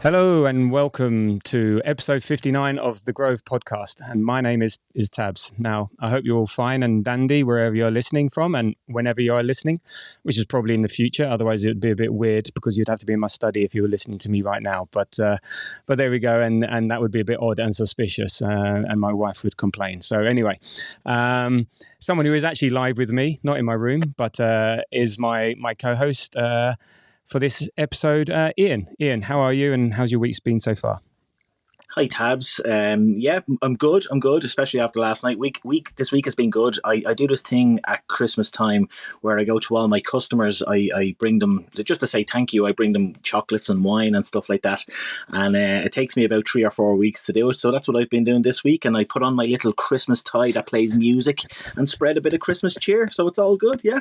Hello and welcome to episode 59 of the Grove podcast. And my name is Tabs. Now, I hope you're all fine and dandy wherever you're listening from and whenever you are listening, which is probably in the future. Otherwise, it would be a bit weird because you'd have to be in my study if you were listening to me right now. But there we go. And that would be a bit odd and suspicious. And my wife would complain. So anyway, someone who is actually live with me, not in my room, but is my co-host for this episode, Ian. Ian, how are you and how's your week been so far? Hi Tabs. Yeah, I'm good, especially after last night. This week has been good. I do this thing at Christmas time where I go to all my customers. I bring them, just to say thank you, I bring them chocolates and wine and stuff like that. And it takes me about 3 or 4 weeks to do it. So that's what I've been doing this week. And I put on my little Christmas tie that plays music and spread a bit of Christmas cheer. So it's all good, yeah.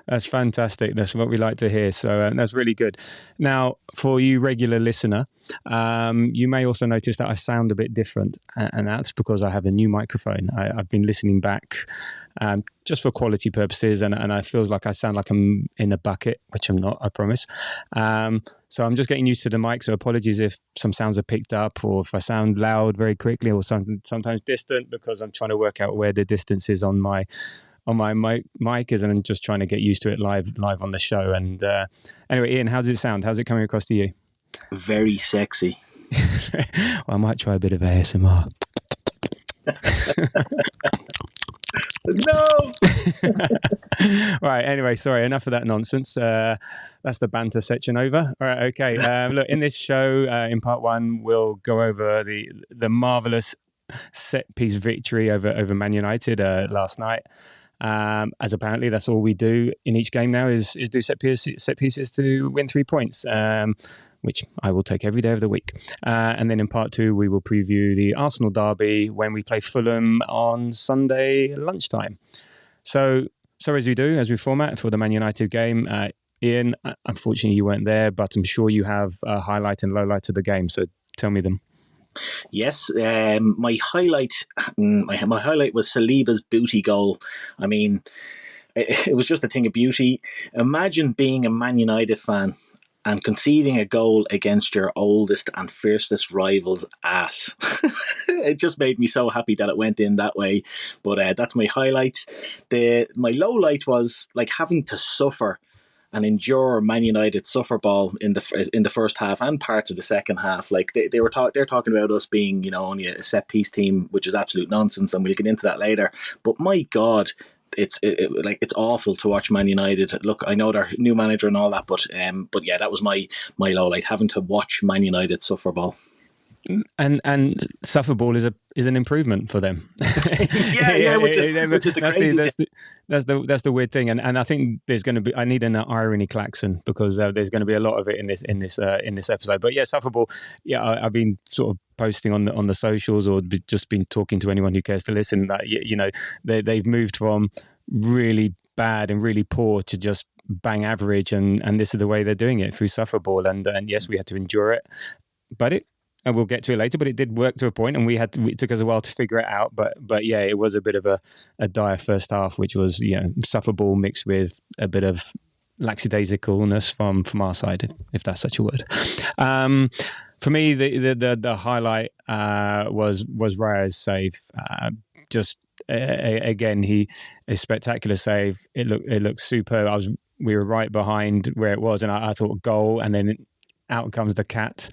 That's fantastic. That's what we like to hear. So that's really good. Now, for you regular listener, you may also notice that I sound a bit different, and that's because I have a new microphone. I've been listening back just for quality purposes, and I feels like I sound like I'm in a bucket, which I'm not, I promise. So I'm just getting used to the mic, so apologies if some sounds are picked up or if I sound loud very quickly or sometimes distant, because I'm trying to work out where the distance is on my mic is, and I'm just trying to get used to it live on the show. And anyway, Ian, how does it sound? How's it coming across to you? Very sexy. Well, I might try a bit of ASMR. No. Right. Anyway, sorry. Enough of that nonsense. That's the banter section over. All right. Okay. Look, in this show, in part one, we'll go over the marvelous set piece victory over Man United last night. As apparently that's all we do in each game now is do set pieces to win 3 points, which I will take every day of the week. And then in part two, we will preview the Arse-nal derby when we play Fulham on Sunday lunchtime. So as we format for the Man United game, Ian, unfortunately you weren't there, but I'm sure you have a highlight and lowlight of the game. So tell me them. Yes, my highlight was Saliba's booty goal. I mean, it was just a thing of beauty. Imagine being a Man United fan and conceding a goal against your oldest and fiercest rival's ass. It just made me so happy that it went in that way. But that's my highlight. My low light was like having to suffer and endure Man United suffer ball in the first half and parts of the second half. Like they're talking about us being, only a set piece team, which is absolute nonsense, and we'll get into that later. But my God, it's awful to watch Man United. Look, I know they're new manager and all that, but yeah, that was my low light, having to watch Man United suffer ball. And suffer ball is an improvement for them. Which is the that's the weird thing, and I think there's going to be, I need an irony klaxon because there's going to be a lot of it in this episode. But yeah, suffer ball. Yeah, I've been sort of posting on the socials or just been talking to anyone who cares to listen that they've moved from really bad and really poor to just bang average, and this is the way they're doing it through suffer ball. And yes, we had to endure it, but and we'll get to it later, but it did work to a point, and it took us a while to figure it out. But yeah, it was a bit of a dire first half, which was suffer ball mixed with a bit of lackadaisicalness from our side, if that's such a word. For me, the highlight was Raya's save. Again, a spectacular save. It looked superb. We were right behind where it was, and I thought goal, and then out comes the cat,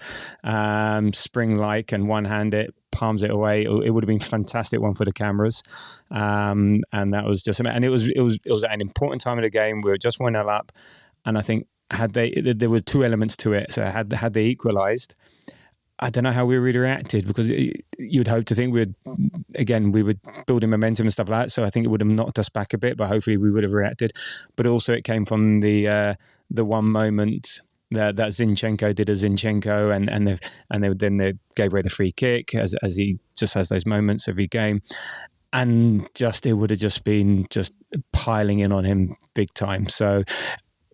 spring-like, and one-hand it, palms it away. It would have been a fantastic one for the cameras, and that was just. And it was an important time of the game. We were just 1-0 up, and I think there were two elements to it. So had they equalised, I don't know how we would have reacted, because you'd hope to think we were building momentum and stuff like that. So I think it would have knocked us back a bit, but hopefully we would have reacted. But also it came from the one moment that Zinchenko did a Zinchenko, and then they gave away the free kick, as he just has those moments every game, and it would have just been piling in on him big time. So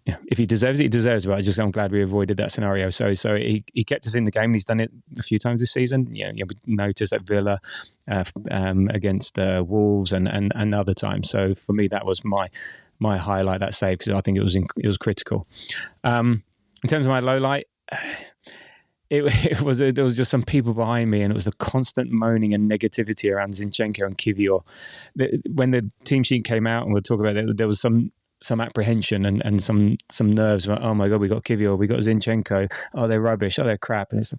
if he deserves it, he deserves it. But I'm glad we avoided that scenario. So he kept us in the game, and he's done it a few times this season. We noticed that Villa against Wolves and other times. So for me, that was my highlight, that save, because I think it was critical. In terms of my low light, there was just some people behind me, and it was the constant moaning and negativity around Zinchenko and Kivior. When the team sheet came out, and we'll talk about it, there was some apprehension and some nerves about, oh my God, we got Kivior, we got Zinchenko, oh, they're rubbish, oh, they're crap. And it's,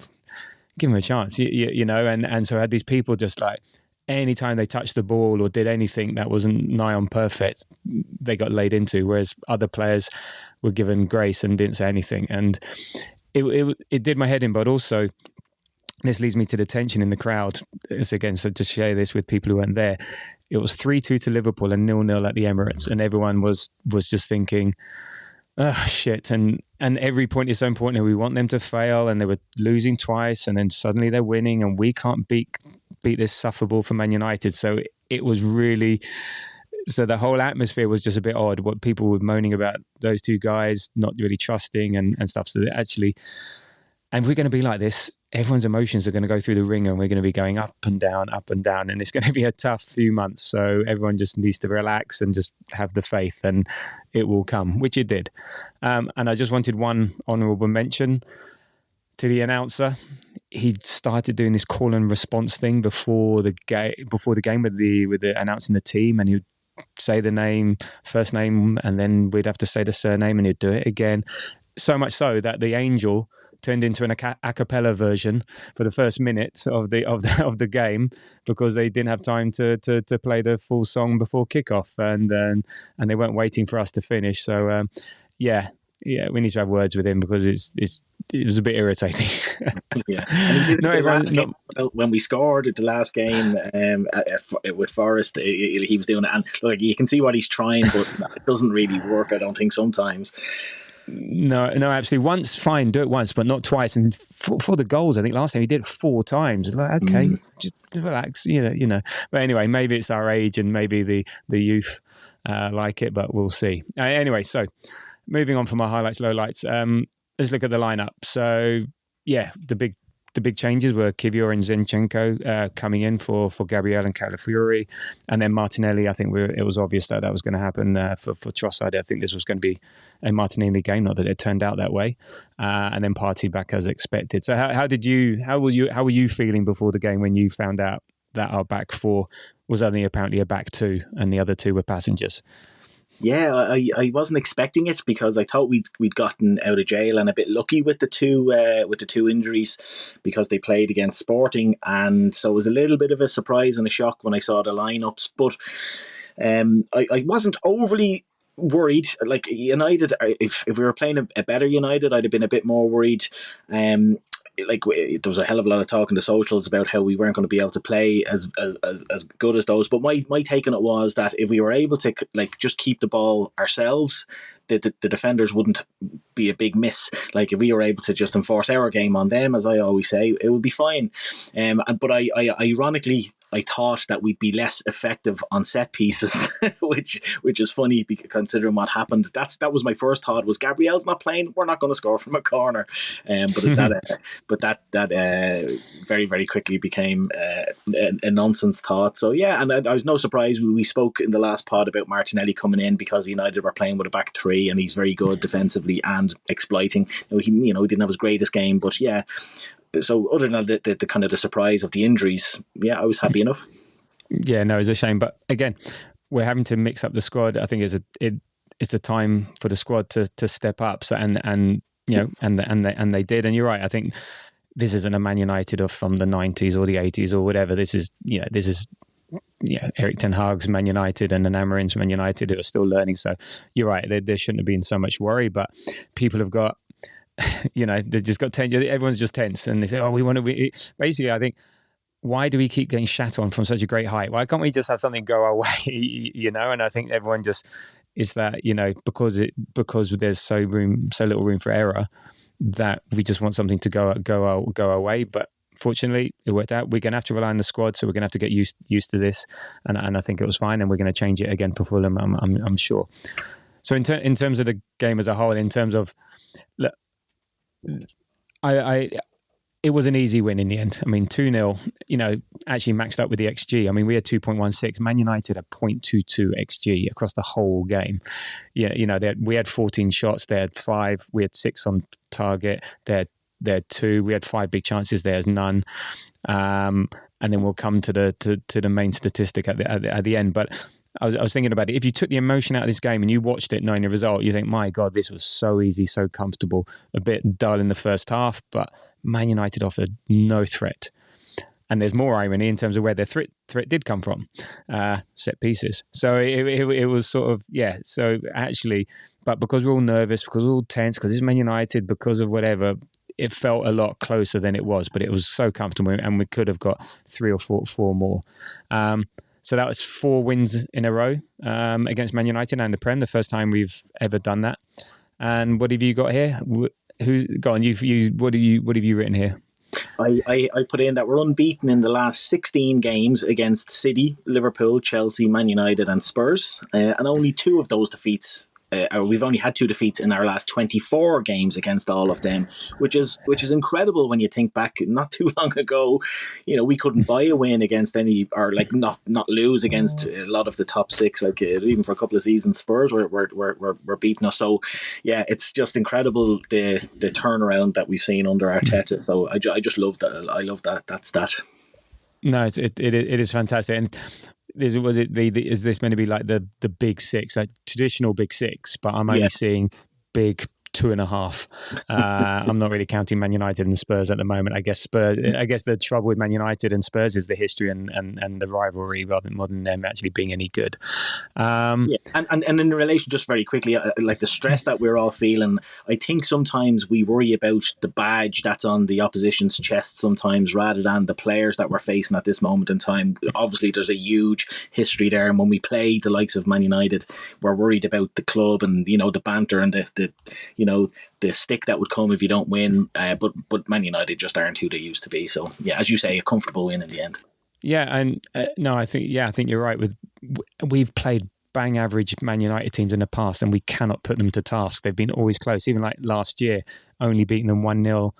give them a chance, you know. And so I had these people just like, anytime they touched the ball or did anything that wasn't nigh on perfect, they got laid into, whereas other players were given grace and didn't say anything. And it did my head in, but also this leads me to the tension in the crowd. It's again, so to share this with people who weren't there, it was 3-2 to Liverpool and 0-0 at the Emirates, and everyone was just thinking, oh shit, and every point is so important, and we want them to fail, and they were losing twice, and then suddenly they're winning, and we can't beat this sufferable for Man United. So it was really, so the whole atmosphere was just a bit odd. What people were moaning about those two guys not really trusting and stuff. So actually, and we're going to be like this, everyone's emotions are going to go through the ringer, and we're going to be going up and down, and it's going to be a tough few months. So everyone just needs to relax and just have the faith, and it will come, which it did. And I just wanted one honourable mention to the announcer. He started doing this call and response thing before the game with the announcing the team, and he'd say the name, first name, and then we'd have to say the surname, and he'd do it again. So much so that the Angel turned into an a cappella version for the first minute of the game, because they didn't have time to play the full song before kickoff, and they weren't waiting for us to finish. So yeah, we need to have words with him, because it was a bit irritating. Yeah, and he did it last game when we scored at the last game with Forest. He was doing it, and like, you can see what he's trying, but it doesn't really work, I don't think, sometimes. No, absolutely. Once, fine, do it once, but not twice. And for the goals, I think last time he did it 4 times. Like, okay, just relax, you know. But anyway, maybe it's our age, and maybe the youth like it, but we'll see. Anyway, so moving on from our highlights, lowlights. Let's look at the lineup. So yeah, the big changes were Kivior and Zinchenko coming in for Gabriel and Calafiori, and then Martinelli. I think it was obvious that was going to happen for Trossard. I think this was going to be a Martinelli game, not that it turned out that way. And then Partey back as expected. So how were you feeling before the game when you found out that our back 4 was only apparently a back 2 and the other 2 were passengers? Yeah, I wasn't expecting it, because I thought we'd gotten out of jail and a bit lucky with the two injuries, because they played against Sporting, and so it was a little bit of a surprise and a shock when I saw the lineups. But I wasn't overly worried. Like United, if we were playing a better United, I'd have been a bit more worried. Like, there was a hell of a lot of talk in the socials about how we weren't going to be able to play as good as those. But my take on it was that if we were able to just keep the ball ourselves, the defenders wouldn't be a big miss. Like, if we were able to just enforce our game on them, as I always say, it would be fine. But I ironically, I thought that we'd be less effective on set pieces, which is funny considering what happened. That was my first thought, was Gabriel's not playing, we're not going to score from a corner. But that very, very quickly became a nonsense thought. So yeah, and I was no surprise. We spoke in the last pod about Martinelli coming in because United were playing with a back 3, and he's very good defensively and exploiting. He didn't have his greatest game, but yeah. So other than the kind of the surprise of the injuries, yeah, I was happy enough. Yeah, no, it's a shame, but again, we're having to mix up the squad. I think it's a time for the squad to step up. So and they did. And you're right. I think this isn't a Man United from the 90s or the 80s or whatever. This is Erik ten Hag's Man United and the Amarin's Man United who are still learning. So you're right. There shouldn't have been so much worry, but people have got. They just got tense. Everyone's just tense, and they say, "Oh, we want to." Basically, I think, why do we keep getting shat on from such a great height? Why can't we just have something go our way? And I think everyone just is that because there's so little room for error, that we just want something to go our way. But fortunately, it worked out. We're going to have to rely on the squad, so we're going to have to get used to this. And I think it was fine, and we're going to change it again for Fulham. I'm sure. So in terms of the game as a whole, in terms of look. It was an easy win in the end. I mean, 2-0, actually maxed up with the XG. I mean, we had 2.16. Man United had 0.22 XG across the whole game. Yeah, we had 14 shots. They had 5. We had 6 on target. They had They had 2. We had 5 big chances. There's none. And then we'll come to the main statistic at the end. But I was thinking about it. If you took the emotion out of this game and you watched it knowing the result, you think, my God, this was so easy, so comfortable. A bit dull in the first half, but Man United offered no threat. And there's more irony in terms of where their threat did come from, set pieces. So it was sort of, yeah. So actually, but because we're all nervous, because we're all tense, because it's Man United, because of whatever, it felt a lot closer than it was. But it was so comfortable, and we could have got 3 or 4 more. So that was 4 wins in a row against Man United and the Prem, the first time we've ever done that. And what have you got here? Who? Go on. What have you written here? I put in that we're unbeaten in the last 16 games against City, Liverpool, Chelsea, Man United and Spurs. And only 2 of those defeats, we've only had 2 defeats in our last 24 games against all of them, which is incredible when you think back not too long ago. We couldn't buy a win against any, or like not lose against a lot of the top 6. Like even for a couple of seasons, Spurs were beating us. So yeah, it's just incredible the turnaround that we've seen under Arteta. So I just love that. I love that stat. No, it is fantastic. And is this meant to be like the big 6, like traditional big 6? But I'm only seeing big 2.5. I'm not really counting Man United and Spurs at the moment. I guess the trouble with Man United and Spurs is the history and the rivalry rather than more than them actually being any good. And in relation, just very quickly, like the stress that we're all feeling, I think sometimes we worry about the badge that's on the opposition's chest sometimes rather than the players that we're facing at this moment in time. Obviously, there's a huge history there, and when we play the likes of Man United, we're worried about the club and the banter and the stick that would come if you don't win. But Man United just aren't who they used to be. So yeah, as you say, a comfortable win in the end. Yeah, and no, I think you're right. We've played bang average Man United teams in the past, and we cannot put them to task. They've been always close. Even like last year, only beating them 1-0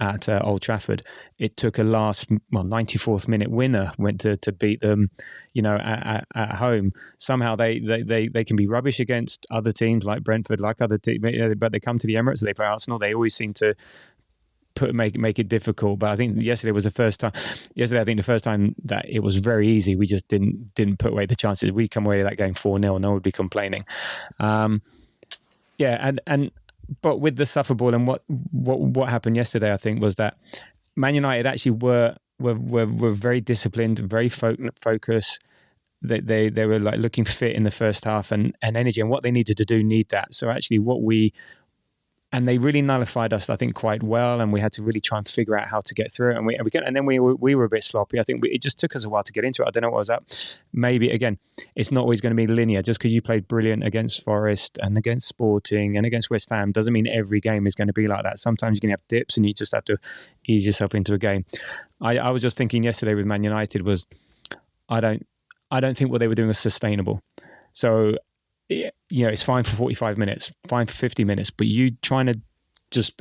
at Old Trafford. It took a 94th minute winner went to beat them, at home. Somehow they can be rubbish against other teams like Brentford, like other teams, but they come to the Emirates, they play Arse-nal. They always seem to make it difficult. But I think yesterday was the first time. Yesterday, I think the first time that it was very easy. We just didn't put away the chances. We come away with that game 4-0. No one would be complaining. But with the suffer ball and what happened yesterday, I think was that Man United actually were very disciplined, very focused. They were like looking fit in the first half and energy, and what they needed to do need that. So actually, and they really nullified us, I think, quite well, and we had to really try and figure out how to get through it. And then we were a bit sloppy. I think it just took us a while to get into it. I don't know what was up. Maybe again, it's not always going to be linear. Just because you played brilliant against Forest and against Sporting and against West Ham doesn't mean every game is going to be like that. Sometimes you're going to have dips, and you just have to ease yourself into a game. I was just thinking yesterday with Man United was, I don't think what they were doing was sustainable. So, it's fine for 45 minutes, fine for 50 minutes, but you trying to just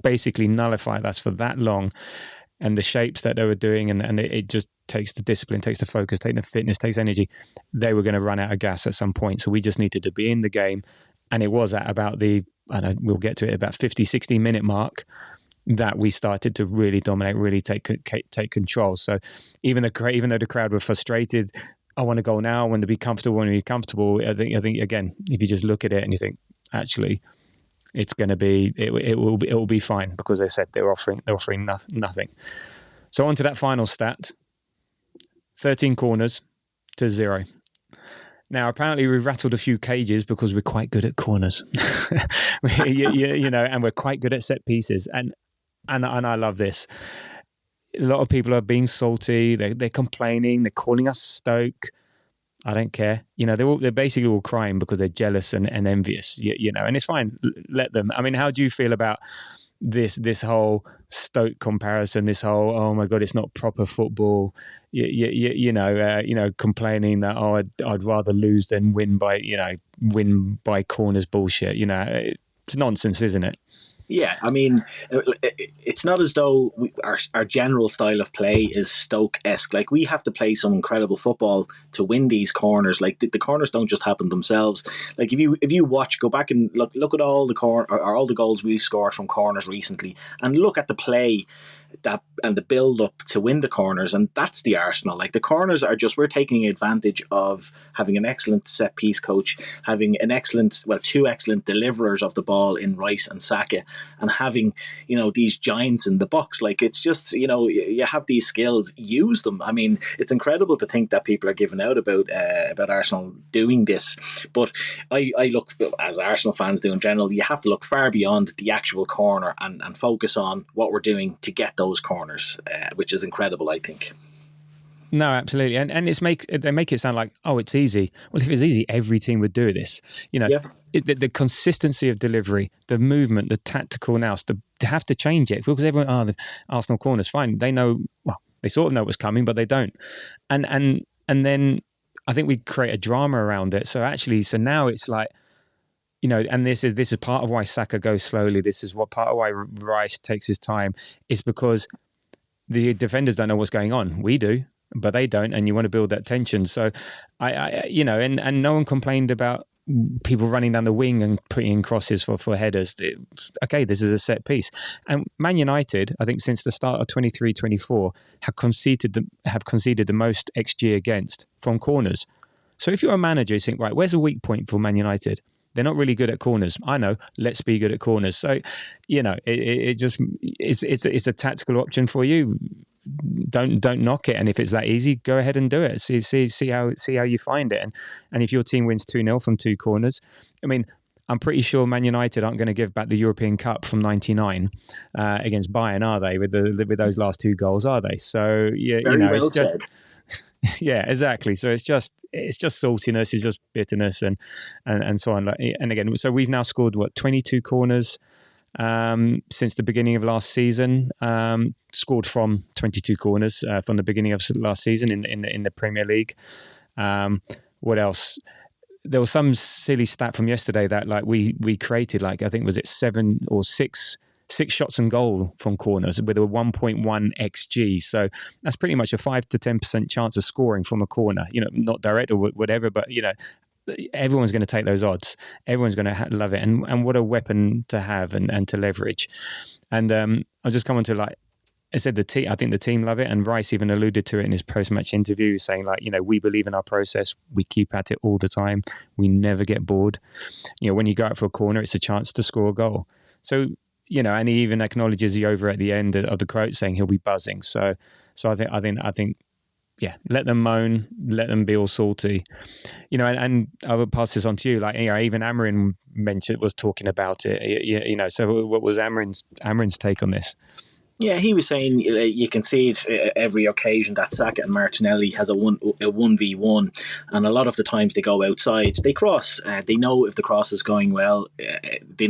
basically nullify that for that long, and the shapes that they were doing, and it just takes the discipline, takes the focus, takes the fitness, takes energy. They were going to run out of gas at some point, so we just needed to be in the game, and it was at about we'll get to it, about 50, 60 minute mark that we started to really dominate, really take control. So even though the crowd were frustrated, I want to go now. I want to be comfortable. I think again, if you just look at it and you think, actually, it's going to be, it will be fine, because they said they're offering nothing. So on to that final stat: 13 corners to 0. Now, apparently, we've rattled a few cages because we're quite good at corners, and we're quite good at set pieces. And I love this. A lot of people are being salty. They're complaining. They're calling us Stoke. I don't care. They're basically all crying because they're jealous and envious. And it's fine. Let them. I mean, how do you feel about this whole Stoke comparison? This whole, oh my God, it's not proper football. Complaining that I'd rather lose than win by corners bullshit. It's nonsense, isn't it? Yeah, I mean, it's not as though our general style of play is Stoke-esque. Like, we have to play some incredible football to win these corners. Like, the corners don't just happen themselves. Like, if you watch, go back and look at all the all the goals we scored from corners recently, and look at the play that and the build up to win the corners, and that's the Arsenal. Like, the corners are just, we're taking advantage of having an excellent set piece coach, having two excellent deliverers of the ball in Rice and Saka, and having these giants in the box. Like, it's just you have these skills, use them. I mean, it's incredible to think that people are giving out about Arsenal doing this, but I look, as Arsenal fans do in general, you have to look far beyond the actual corner and focus on what we're doing to get those corners, which is incredible, I think. No, absolutely, and they make it sound like, oh, it's easy. Well, if it was easy, every team would do this. Yep. The consistency of delivery, the movement, the tactical nous, they have to change it because everyone, the Arsenal corners, fine. They know, well, they sort of know what's coming, but they don't. And then I think we create a drama around it. So now it's like, and this is part of why Saka goes slowly. This is part of why Rice takes his time. Is because the defenders don't know what's going on. We do, but they don't, and you want to build that tension. So and no one complained about people running down the wing and putting in crosses for headers. Okay, this is a set piece. And Man United, I think since the start of 23-24, have conceded the most XG against from corners. So if you're a manager, you think, right, where's a weak point for Man United? They're not really good at corners. I know. Let's be good at corners. So, it's a tactical option for you. Don't knock it. And if it's that easy, go ahead and do it. See how you find it. And if your team wins 2-0 from two corners, I mean, I'm pretty sure Man United aren't going to give back the European Cup from '99 against Bayern, are they? With those last two goals, are they? So Well said. Yeah, exactly. So it's just saltiness, it's just bitterness, and so on. And again, so we've now scored 22 corners since the beginning of last season. Scored from 22 corners from the beginning of last season in the Premier League. What else? There was some silly stat from yesterday that we created I think was it 7 or 6 shots and goal from corners with a 1.1 xg. So that's pretty much a 5 to 10% chance of scoring from a corner. Not direct or whatever, but everyone's going to take those odds. Everyone's going to love it, and what a weapon to have and to leverage. And I'll just come on to I said, I think the team love it, and Rice even alluded to it in his post-match interview, saying we believe in our process, we keep at it all the time, we never get bored. When you go out for a corner, it's a chance to score a goal. So and he even acknowledges the over at the end of the quote, saying he'll be buzzing. So I think, yeah, let them moan, let them be all salty, and I will pass this on to you. Even Amarin was talking about it, so what was Amarin's take on this? Yeah, he was saying you can see it every occasion that Saka and Martinelli has a 1v1, and a lot of the times they go outside, they cross. They know if the cross is going well. They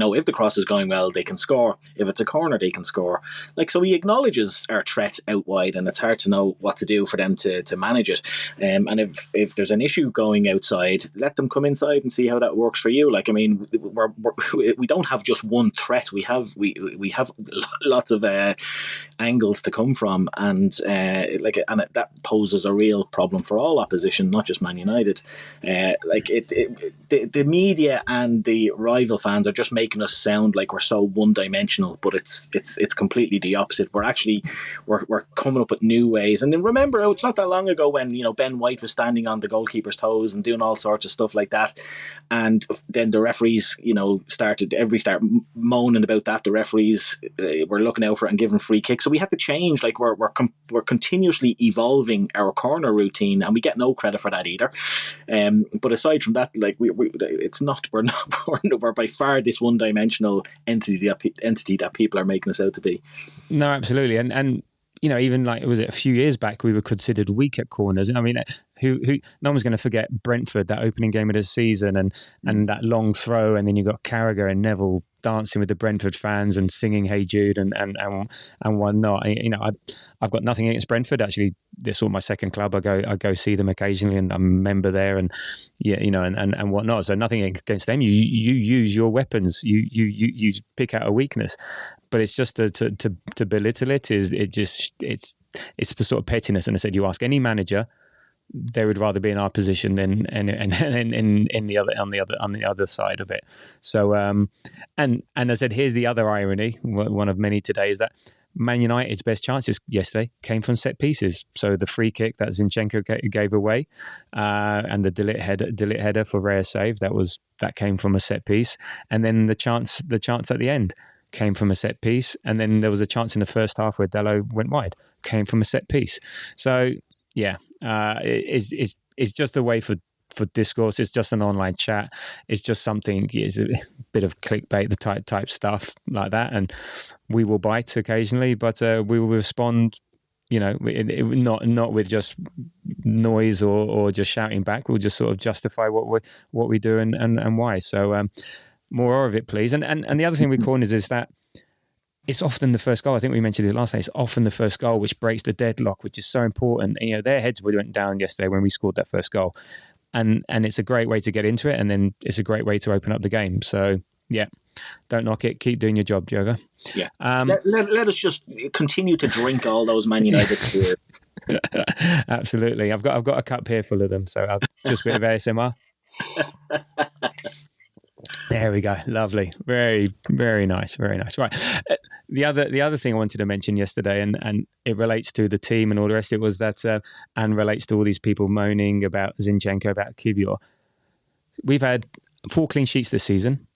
can score. If it's a corner, they can score. So he acknowledges our threat out wide, and it's hard to know what to do for them to manage it. And if there's an issue going outside, let them come inside and see how that works for you. We don't have just one threat. We have lots of angles to come from, and that poses a real problem for all opposition, not just Man United. The media and the rival fans are just making us sound like we're so one-dimensional, but it's completely the opposite. We're coming up with new ways. And then remember, it's not that long ago when Ben White was standing on the goalkeeper's toes and doing all sorts of stuff like that, and then the referees started moaning about that. The referees were looking out for it and giving free kicks. So we had to change. We're continuously evolving our corner routine, and we get no credit for that either. But aside from that, we're by far this one-dimensional entity that people are making us out to be. No, absolutely, and even was it a few years back, we were considered weak at corners. I mean, who no one's going to forget Brentford, that opening game of the season, and that long throw, and then you got Carragher and Neville dancing with the Brentford fans and singing "Hey Jude" and whatnot. I've got nothing against Brentford. Actually, they're sort of my second club. I go see them occasionally, and I'm a member there, and and whatnot. So nothing against them. You use your weapons. You pick out a weakness, but it's just to belittle it is it's sort of pettiness. And I said, you ask any manager, they would rather be in our position than in the other side of it. So and I said, here's the other irony, one of many today, is that Man United's best chances yesterday came from set pieces. So the free kick that Zinchenko gave away, and the Dillit header for Raya's save, that came from a set piece, and then the chance at the end came from a set piece, and then there was a chance in the first half where Dello went wide, came from a set piece. So yeah, it's just a way for discourse. It's just an online chat. It's just something. It's a bit of clickbait, the type stuff like that, and we will bite occasionally, but we will respond. Not with just noise or just shouting back. We'll just sort of justify what we do and why. So more of it, please. And the other thing we corners is that it's often the first goal. I think we mentioned it last night. It's often the first goal which breaks the deadlock, which is so important. Their heads went down yesterday when we scored that first goal, and it's a great way to get into it, and then it's a great way to open up the game. So yeah, don't knock it. Keep doing your job, Diogo. Yeah. Let us just continue to drink all those Man United tears. Absolutely. I've got a cup here full of them, so I'll just a bit of ASMR. There we go. Lovely. Very, very nice. Very nice. Right. The other thing I wanted to mention yesterday, and it relates to the team and all the rest, it was that, and relates to all these people moaning about Zinchenko, about Kivior. We've had 4 clean sheets this season,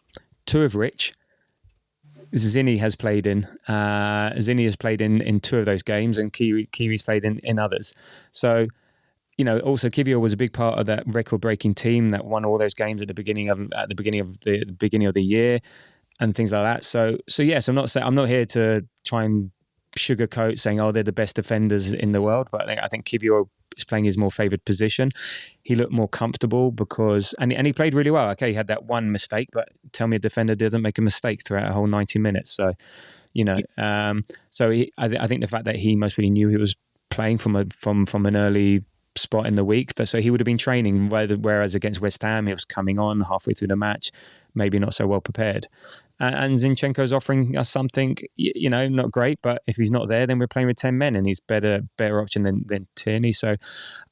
2 of which Zinni has played in. Zinni has played in 2 of those games, and Kiwi's played in others. So, also Kivior was a big part of that record-breaking team that won all those games at the beginning of the year, and things like that. So yes, I'm not here to try and sugarcoat saying, oh, they're the best defenders in the world, but I think Kivior is playing his more favoured position. He looked more comfortable because, and he played really well. Okay, he had that one mistake, but tell me a defender doesn't make a mistake throughout a whole 90 minutes. So, I think the fact that he most really knew he was playing from an early spot in the week, so he would have been training, whereas against West Ham he was coming on halfway through the match, maybe not so well prepared, and Zinchenko's offering us something not great, but if he's not there then we're playing with 10 men and he's better option than Tierney. So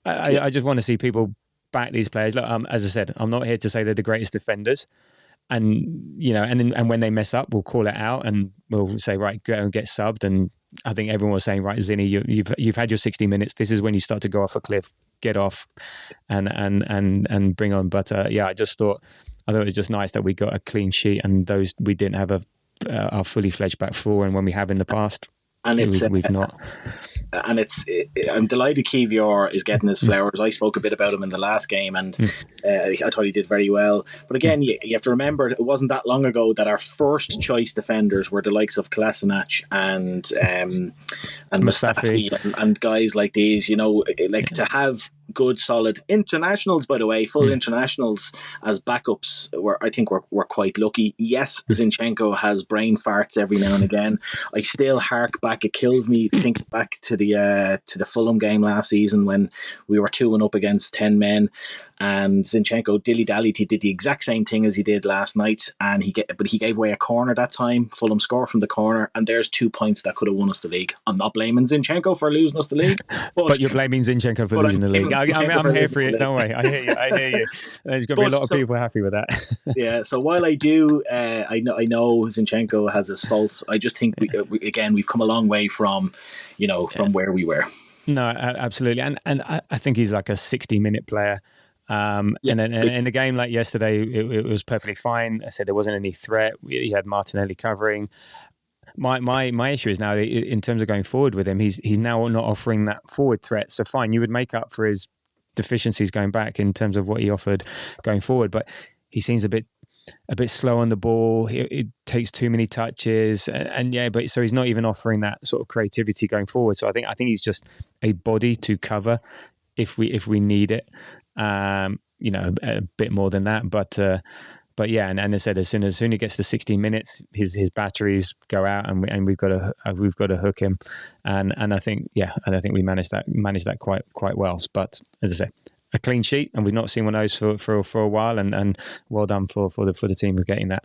I just want to see people back these players. Look, as I said, I'm not here to say they're the greatest defenders, and and when they mess up we'll call it out and we'll say, right, go and get subbed. And I think everyone was saying, right, Zinni, you've had your 60 minutes. This is when you start to go off a cliff. Get off, and bring on. But I thought it was just nice that we got a clean sheet, and those we didn't have a fully fledged back 4, and when we have in the past, and we've not. And I'm delighted Kivior is getting his flowers. I spoke a bit about him in the last game, and I thought he did very well. But again, you have to remember, it wasn't that long ago that our first choice defenders were the likes of Kolasinac and Mustafi and guys like these. To have good, solid internationals, by the way, full internationals as backups, I think we're quite lucky. Yes, Zinchenko has brain farts every now and again. I still hark back. It kills me thinking back to the Fulham game last season when we were 2-1 up against 10 men, and Zinchenko dilly-dallied. He did the exact same thing as he did last night, and he gave away a corner that time. Fulham scored from the corner, and there's 2 points that could have won us the league. I'm not blaming Zinchenko for losing us the league, but you're blaming Zinchenko for losing the league. I'm here for it. Don't worry. I hear you. There's going to be a lot of people happy with that. Yeah. So while I do, I know Zinchenko has his faults. I just think we've come a long way from where we were. No, absolutely, and I think he's like a 60-minute player. And in a game like yesterday, it was perfectly fine. I said there wasn't any threat. He had Martinelli covering. My issue is now, in terms of going forward with him, he's now not offering that forward threat. So fine, you would make up for his deficiencies going back in terms of what he offered going forward, but he seems a bit slow on the ball. It takes too many touches, but so he's not even offering that sort of creativity going forward. So I think he's just a body to cover if we need it. A bit more than that, but yeah, and I said as soon as he gets to 60 minutes, his batteries go out, and we've got to hook him, and I think we managed that quite well. But as I say, a clean sheet, and we've not seen one of those for a while, and well done for the team for getting that.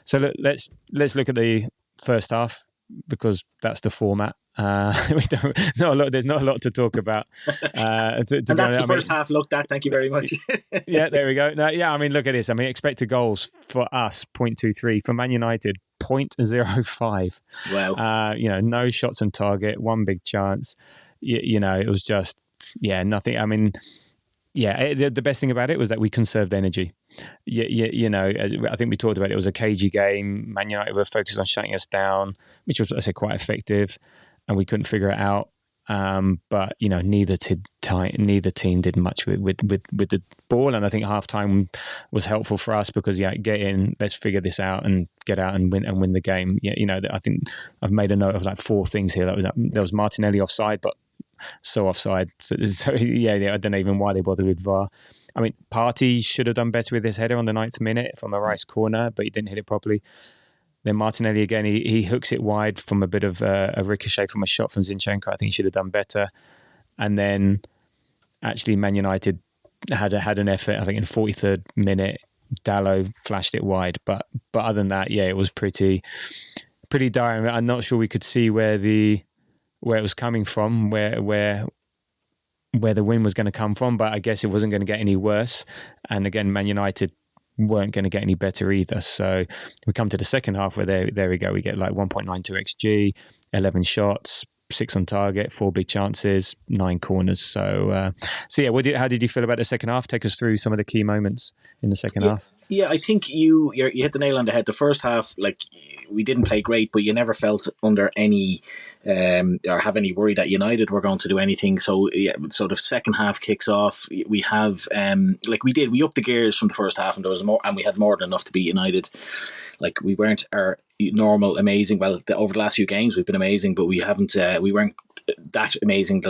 So let's look at the first half, because that's the format. We don't there's not a lot to talk about. And that's the first half looked at. Thank you very much. Yeah, there we go. No, yeah, I mean, look at this. I mean, expected goals for us 0.23, for Man United 0.05. Wow. No shots on target, one big chance. It was just nothing. I mean, the best thing about it was that we conserved energy. I think we talked about it. It was a cagey game. Man United were focused on shutting us down, which was, I say, quite effective, and we couldn't figure it out. But neither team did much with the ball, and I think half time was helpful for us because get in, let's figure this out and get out and win the game. I think I've made a note of like 4 things here. There was Martinelli offside, but so offside. So I don't know even why they bothered with VAR. I mean, Partey should have done better with his header on the 9th minute from a right corner, but he didn't hit it properly. Then Martinelli again, he hooks it wide from a bit of a ricochet from a shot from Zinchenko. I think he should have done better. And then actually Man United had an effort, I think in the 43rd minute, Dalot flashed it wide. But other than that, it was pretty dire. I'm not sure we could see where it was coming from, where the win was going to come from, but I guess it wasn't going to get any worse. And again, Man United weren't going to get any better either. So we come to the second half where there we go. We get like 1.92 XG, 11 shots, 6 on target, 4 big chances, 9 corners. So how did you feel about the second half? Take us through some of the key moments in the second half. Yeah, I think you hit the nail on the head. The first half, like, we didn't play great, but you never felt under any or have any worry that United were going to do anything. So so the second half kicks off. We have we upped the gears from the first half, and there was more, and we had more than enough to beat United. Like, we weren't our normal amazing. Well, over the last few games we've been amazing, but we haven't. We weren't that amazing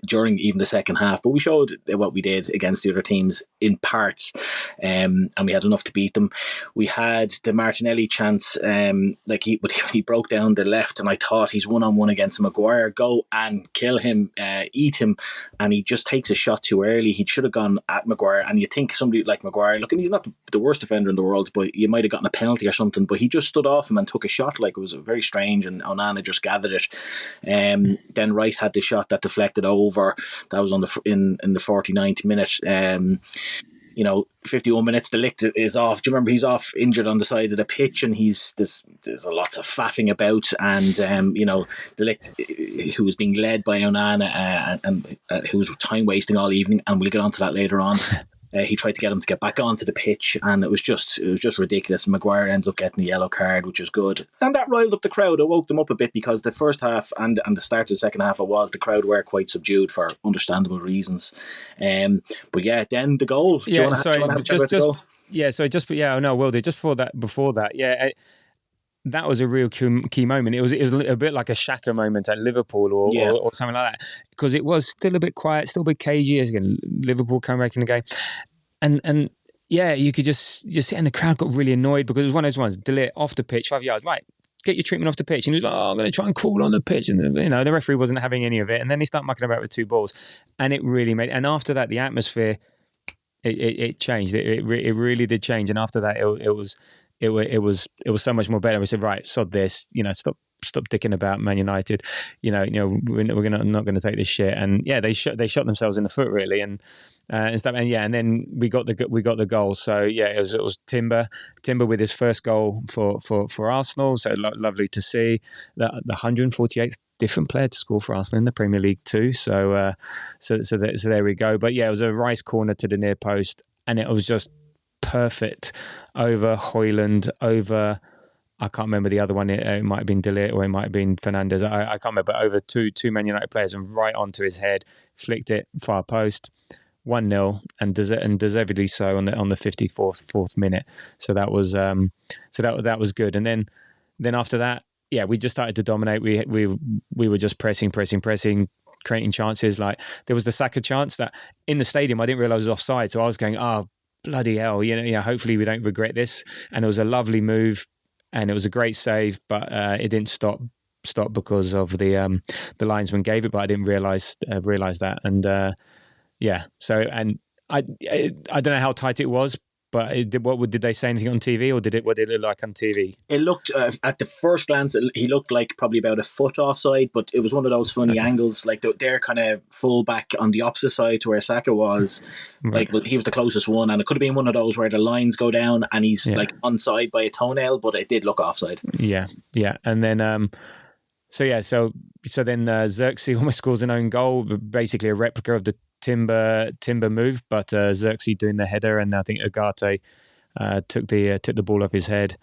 during even the second half, but we showed what we did against the other teams in parts, and we had enough to beat them. We had the Martinelli chance, he broke down the left, and I thought he's one-on-one against Maguire, go and kill him, eat him, and he just takes a shot too early. He should have gone at Maguire, and you think somebody like Maguire, look, and he's not the worst defender in the world, but you might have gotten a penalty or something, but he just stood off him and took a shot. Like, it was very strange, and Onana just gathered it. Then Rice had the shot that deflected over. That was in the 49th minute. 51 minutes, De Ligt is off. Do you remember he's off injured on the side of the pitch, and there's a lots of faffing about, and De Ligt, who was being led by Onana and who was time wasting all evening, and we'll get onto that later on. He tried to get him to get back onto the pitch, and it was just ridiculous. Maguire ends up getting a yellow card, which is good, and that riled up the crowd. It woke them up a bit, because the first half and the start of the second half, the crowd were quite subdued for understandable reasons. But then the goal. Just before that. That was a real key moment. It was a bit like a Xhaka moment at Liverpool or something like that, because it was still a bit quiet, still a bit cagey. Again, Liverpool coming back in the game, and you could just see, and the crowd got really annoyed because it was one of those ones. De Ligt off the pitch, 5 yards, right? Get your treatment off the pitch, and he was like, I'm going to try and crawl on the pitch, and the referee wasn't having any of it, and then he started mucking about with 2 balls, and it really made. And after that, the atmosphere it changed. It really did change, and after that, it was so much more better. We said, right, sod this, stop dicking about Man United. We're not going to take this shit. And they shot themselves in the foot, really, and stuff. And then we got the goal. So it was Timber with his first goal for Arse-nal. So lovely to see the 148th different player to score for Arsenal in the Premier League too. So there we go. But it was a Rice corner to the near post, and it was just perfect over Højlund, over, I can't remember the other one. It might have been De Ligt or it might have been Fernandes. I can't remember, but over two Man United players and right onto his head, flicked it far post, 1-0, and deservedly so on the 54th minute. So that was that was good. And then after that, we just started to dominate. We were just pressing, creating chances. Like, there was the Saka chance that in the stadium I didn't realise was offside, so I was going, bloody hell, hopefully we don't regret this. And it was a lovely move, and it was a great save, but it didn't stop because of the linesman gave it, but I didn't realize that. And so, and I don't know how tight it was, but did they say anything on TV, or what did it look like on TV? It looked, at the first glance, he looked like probably about a foot offside, but it was one of those funny angles, like they're kind of full back on the opposite side to where Saka was. Right. Like, he was the closest one, and it could have been one of those where the lines go down and he's like onside by a toenail, but it did look offside. Yeah, and then so then Xerxes almost scores an own goal, basically a replica of the Timber move, but Xerxes doing the header, and I think Ugarte took the ball off his head,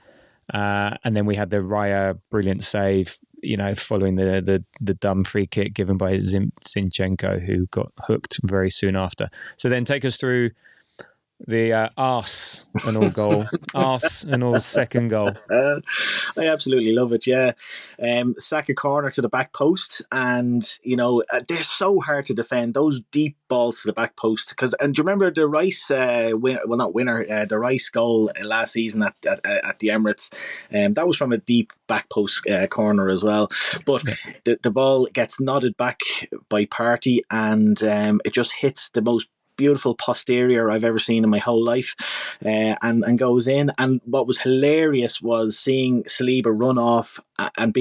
and then we had the Raya brilliant save, following the dumb free kick given by Zinchenko, who got hooked very soon after. So then take us through the Arse-nal goal, Arse-nal second goal. I absolutely love it. Yeah, Saka corner to the back post, and they're so hard to defend, those deep balls to the back post. And do you remember the Rice, the Rice goal last season at the Emirates? That was from a deep back post corner as well. But the ball gets nodded back by Partey, and it just hits the most beautiful posterior I've ever seen in my whole life, and goes in. And what was hilarious was seeing Saliba run off and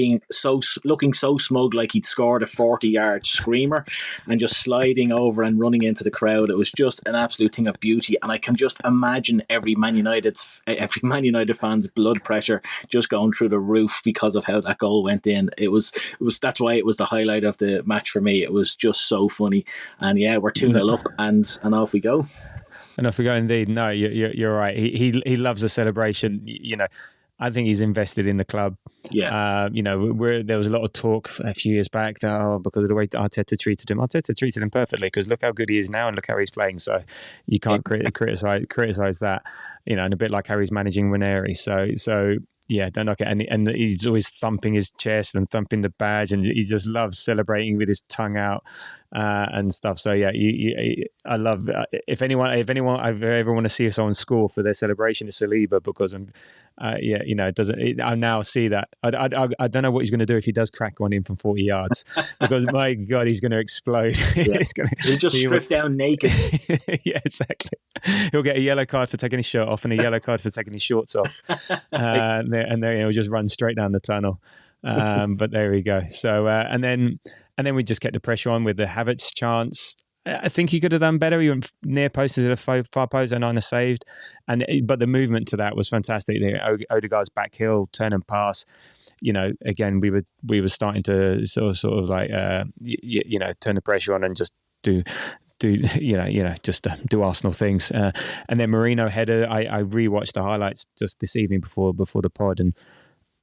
looking so smug, like he'd scored a 40-yard screamer, and just sliding over and running into the crowd. It was just an absolute thing of beauty, and I can just imagine every Man United fan's blood pressure just going through the roof because of how that goal went in. It was that's why it was the highlight of the match for me. It was just so funny. And yeah, we're 2-0 up, and off we go. And off we go indeed. No, you're right. He loves the celebration. I think he's invested in the club. Yeah. There was a lot of talk a few years back that, because of the way Arteta treated him. Arteta treated him perfectly, because look how good he is now and look how he's playing. So you can't criticize that. And a bit like how he's managing Ranieri. So yeah, don't knock it. And he's always thumping his chest and thumping the badge, and he just loves celebrating with his tongue out and stuff. So yeah, I love. If anyone ever want to see someone score for their celebration, it's Saliba, because it doesn't. I now see that. I don't know what he's going to do if he does crack one in from 40 yards, because my God, he's going to explode. Yeah. He'll just strip down naked. Yeah, exactly. He'll get a yellow card for taking his shirt off and a yellow card for taking his shorts off, and then he'll just run straight down the tunnel. But there we go. So and then we just kept the pressure on with the Havertz chance. I think he could have done better. He went near post to the far post, and Nina saved. But the movement to that was fantastic. Odegaard's back heel, turn and pass. Again, we were starting to sort of like turn the pressure on and just do Arsenal things. And then Merino header. I rewatched the highlights just this evening before the pod, and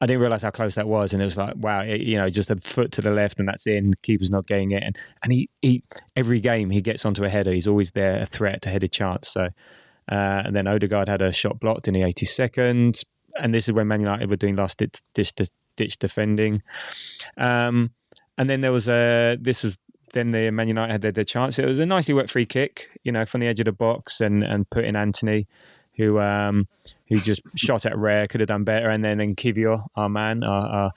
I didn't realize how close that was, and it was like, wow, just a foot to the left, and that's in. The keeper's not getting it, and he every game he gets onto a header. He's always there, a threat, a headed chance. So, and then Odegaard had a shot blocked in the 82nd, and this is when Man United were doing last ditch defending. And then there was then the Man United had their chance. It was a nicely worked free kick, from the edge of the box, and put in Anthony, who just shot at rare, could have done better. And then Kivior, our man, our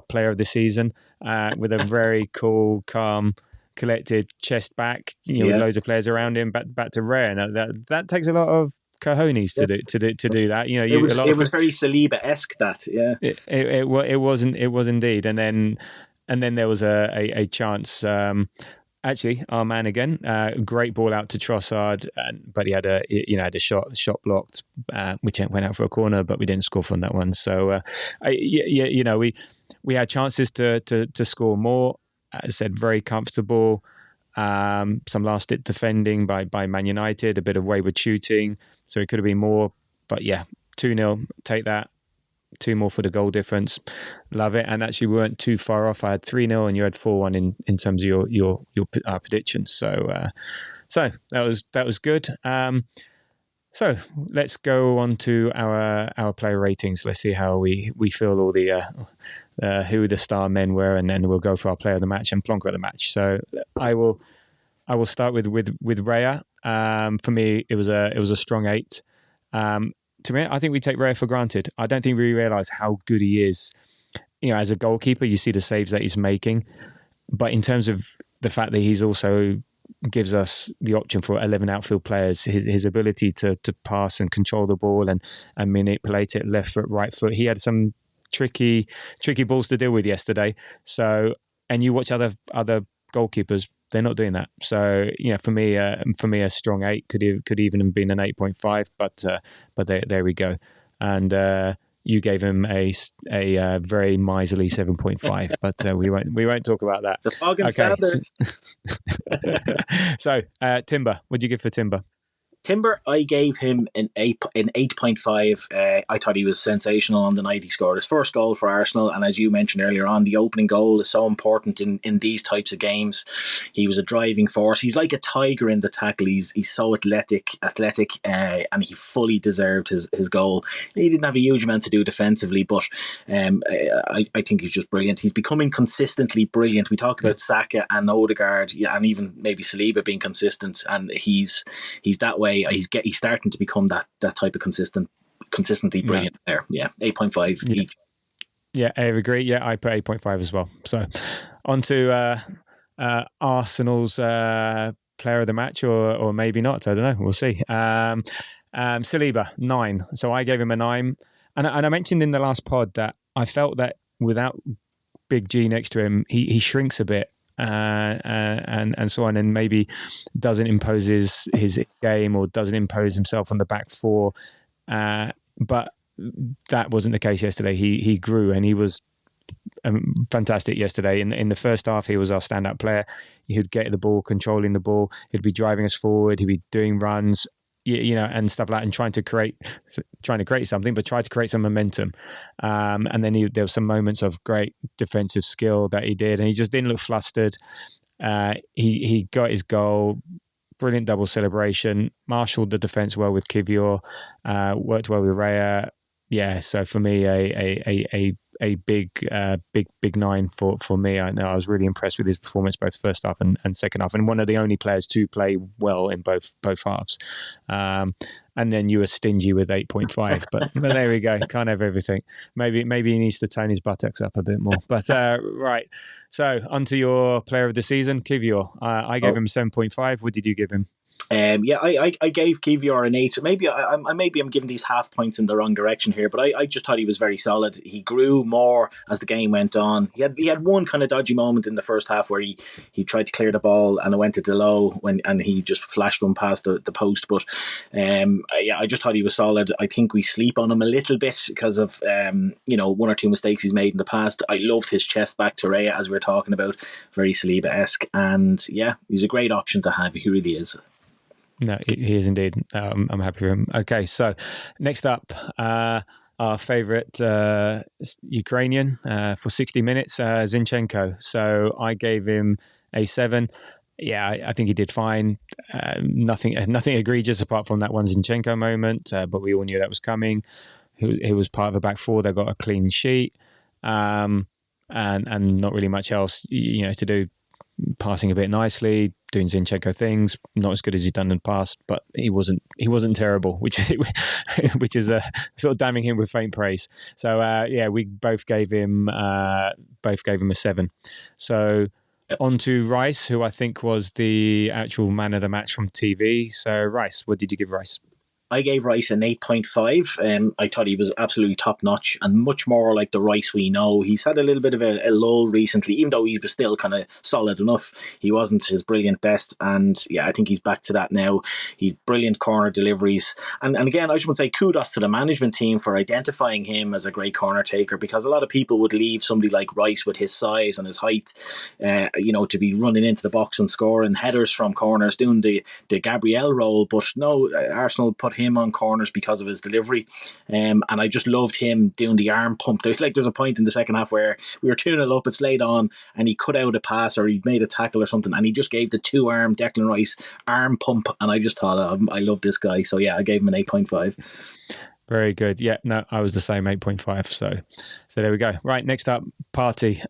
player of the season, with a very cool, calm, collected chest back, with loads of players around him, back to rare. And that takes a lot of cojones to do that. It was very Saliba-esque, that, yeah. It was indeed. And then there was a chance. Actually, our man again, great ball out to Trossard, but he had a shot blocked, which went out for a corner, but we didn't score from that one. So, we had chances to score more. As I said, very comfortable. Some last hit defending by Man United, a bit of wayward shooting, so it could have been more. But yeah, 2-0, take that. 2 more for the goal difference. Love it. And actually, we weren't too far off. I had 3-0 and you had 4-1 in terms of your predictions. So that was good. So let's go on to our player ratings. Let's see how we feel all the who the star men were, and then we'll go for our player of the match and plonker of the match. So I will start with Raya. For me, it was a strong 8. To me, I think we take Raya for granted. I don't think we realise how good he is. As a goalkeeper, you see the saves that he's making, but in terms of the fact that he's also gives us the option for 11 outfield players, his ability to pass and control the ball and manipulate it left foot, right foot. He had some tricky balls to deal with yesterday. So, and you watch other goalkeepers, they're not doing that. So, for me, a strong 8 could even have been an 8.5, but there we go. And you gave him a very miserly 7.5, but we won't talk about that. The fogging standards. So, Timber, what did you give for Timber? Timber, I gave him an 8.5. I thought he was sensational on the night. He scored his first goal for Arsenal, and as you mentioned earlier on, the opening goal is so important in these types of games. He was a driving force. He's like a tiger in the tackle. He's so athletic, and he fully deserved his goal. He didn't have a huge amount to do defensively, but I think he's just brilliant. He's becoming consistently brilliant. We talk about Saka and Odegaard, and even maybe Saliba being consistent, and he's that way. He's starting to become that type of consistently brilliant player. Yeah, 8.5 each. Yeah, I agree. Yeah, I put 8.5 as well. So on to Arsenal's player of the match, or maybe not. I don't know. We'll see. Saliba, 9. So I gave him a 9. And I mentioned in the last pod that I felt that without Big G next to him, he shrinks a bit. And so on, and maybe doesn't impose his game or doesn't impose himself on the back four. But that wasn't the case yesterday. He grew and he was fantastic yesterday. In the first half, he was our standout player. He'd get the ball, controlling the ball. He'd be driving us forward. He'd be doing runs, and stuff like that, and trying to create something, but try to create some momentum. And then there were some moments of great defensive skill that he did, and he just didn't look flustered. He got his goal, brilliant double celebration, marshaled the defense well with Kivior, worked well with Raya. Yeah, so for me, a big 9 for me. I know I was really impressed with his performance both first half and second half, and one of the only players to play well in both halves. And then you were stingy with 8.5, but there we go. Can't have everything. Maybe he needs to tone his buttocks up a bit more. But right, so onto your player of the season, Kivior. I gave him 7.5. What did you give him? I gave Kivior an 8. Maybe I'm giving these half points in the wrong direction here, but I just thought he was very solid. He grew more as the game went on. He had one kind of dodgy moment in the first half where he tried to clear the ball and it went to Delo and he just flashed one past the post. But I just thought he was solid. I think we sleep on him a little bit because of one or two mistakes he's made in the past. I loved his chest back to Raya, as we were talking about, very Saliba-esque, and he's a great option to have. He really is. No, he is indeed. I'm happy for him. Okay, so next up, our favourite Ukrainian for 60 minutes, Zinchenko. So I gave him a 7. Yeah, I think he did fine. Nothing egregious apart from that one Zinchenko moment, but we all knew that was coming. He was part of a back four that got a clean sheet, and not really much else, to do. Passing a bit nicely, doing Zinchenko things, not as good as he's done in the past, but he wasn't terrible, which is sort of damning him with faint praise. So we both gave him a 7. So on to Rice, who I think was the actual man of the match from TV. So Rice, what did you give Rice? I gave Rice an 8.5. I thought he was absolutely top notch and much more like the Rice we know. He's had a little bit of a lull recently, even though he was still kind of solid enough. He wasn't his brilliant best, and I think he's back to that now. He's brilliant corner deliveries, and again, I just want to say kudos to the management team for identifying him as a great corner taker, because a lot of people would leave somebody like Rice with his size and his height, to be running into the box and scoring headers from corners, doing the Gabriel role. But no, Arsenal put him on corners because of his delivery, and I just loved him doing the arm pump. There's a point in the second half where we were 2-0 up, it's laid on, and he cut out a pass or he made a tackle or something, and he just gave the 2-arm Declan Rice arm pump, and I just thought, I love this guy. So I gave him an 8.5. Very good. Yeah, no, I was the same, 8.5. So there we go. Right, next up, Partey.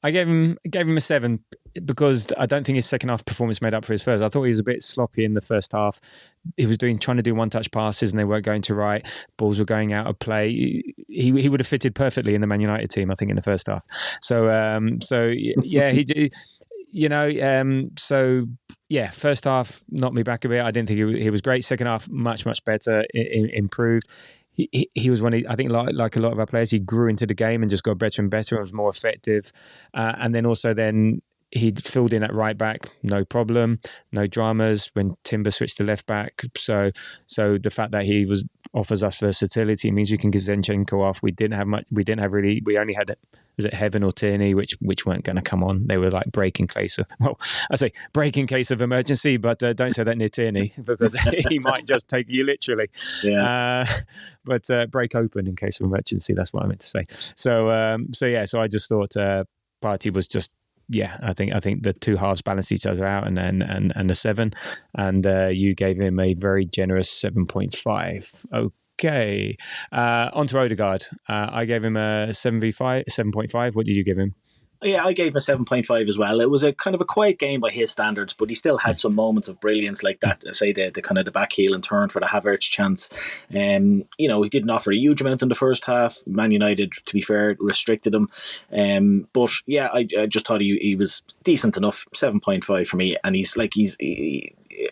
I gave him a 7 because I don't think his second half performance made up for his first. I thought he was a bit sloppy in the first half. He was trying to do one-touch passes and they weren't going to right. Balls were going out of play. He would have fitted perfectly in the Man United team, I think, in the first half. So yeah, he did. First half knocked me back a bit. I didn't think he was great. Second half, much better, improved. He was I think like a lot of our players, he grew into the game and just got better and better and was more effective. And then he filled in at right back, no problem, no dramas when Timber switched to left back. So the fact that he offers us versatility means we can get Zinchenko off. We didn't have much. We only had, was it Heaven or Tierney, which weren't going to come on. They were like break in case of emergency, but don't say that near Tierney because he might just take you literally. Yeah. But break open in case of emergency. That's what I meant to say. So I just thought Partey was just. Yeah, I think the two halves balanced each other out, and the 7, and you gave him a very generous 7.5. Okay, on to Odegaard. I gave him a 7.5. What did you give him? Yeah, I gave him a 7.5 as well. It was a kind of a quiet game by his standards, but he still had some moments of brilliance like that. Say the kind of the back heel and turn for the Havertz chance. He didn't offer a huge amount in the first half. Man United, to be fair, restricted him. But yeah, I just thought he was decent enough. 7.5 for me, and he's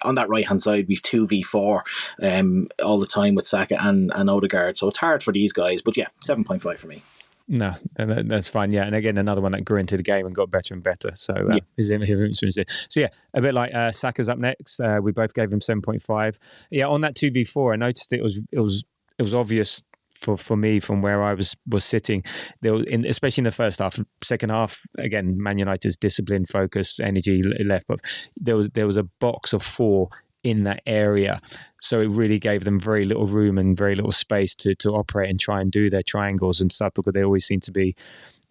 on that right hand side. We've 2v4 all the time with Saka and Odegaard, so it's hard for these guys. But yeah, 7.5 for me. No, that's fine. Yeah, and again, another one that grew into the game and got better and better. So So yeah, a bit like Saka's up next. We both gave him 7.5. Yeah, on that 2v4, I noticed it was obvious for me from where I was sitting. Especially in the first half. Second half, again, Man United's discipline, focus, energy left, but there was a box of 4 in that area. So it really gave them very little room and very little space to operate and try and do their triangles and stuff, because they always seem to be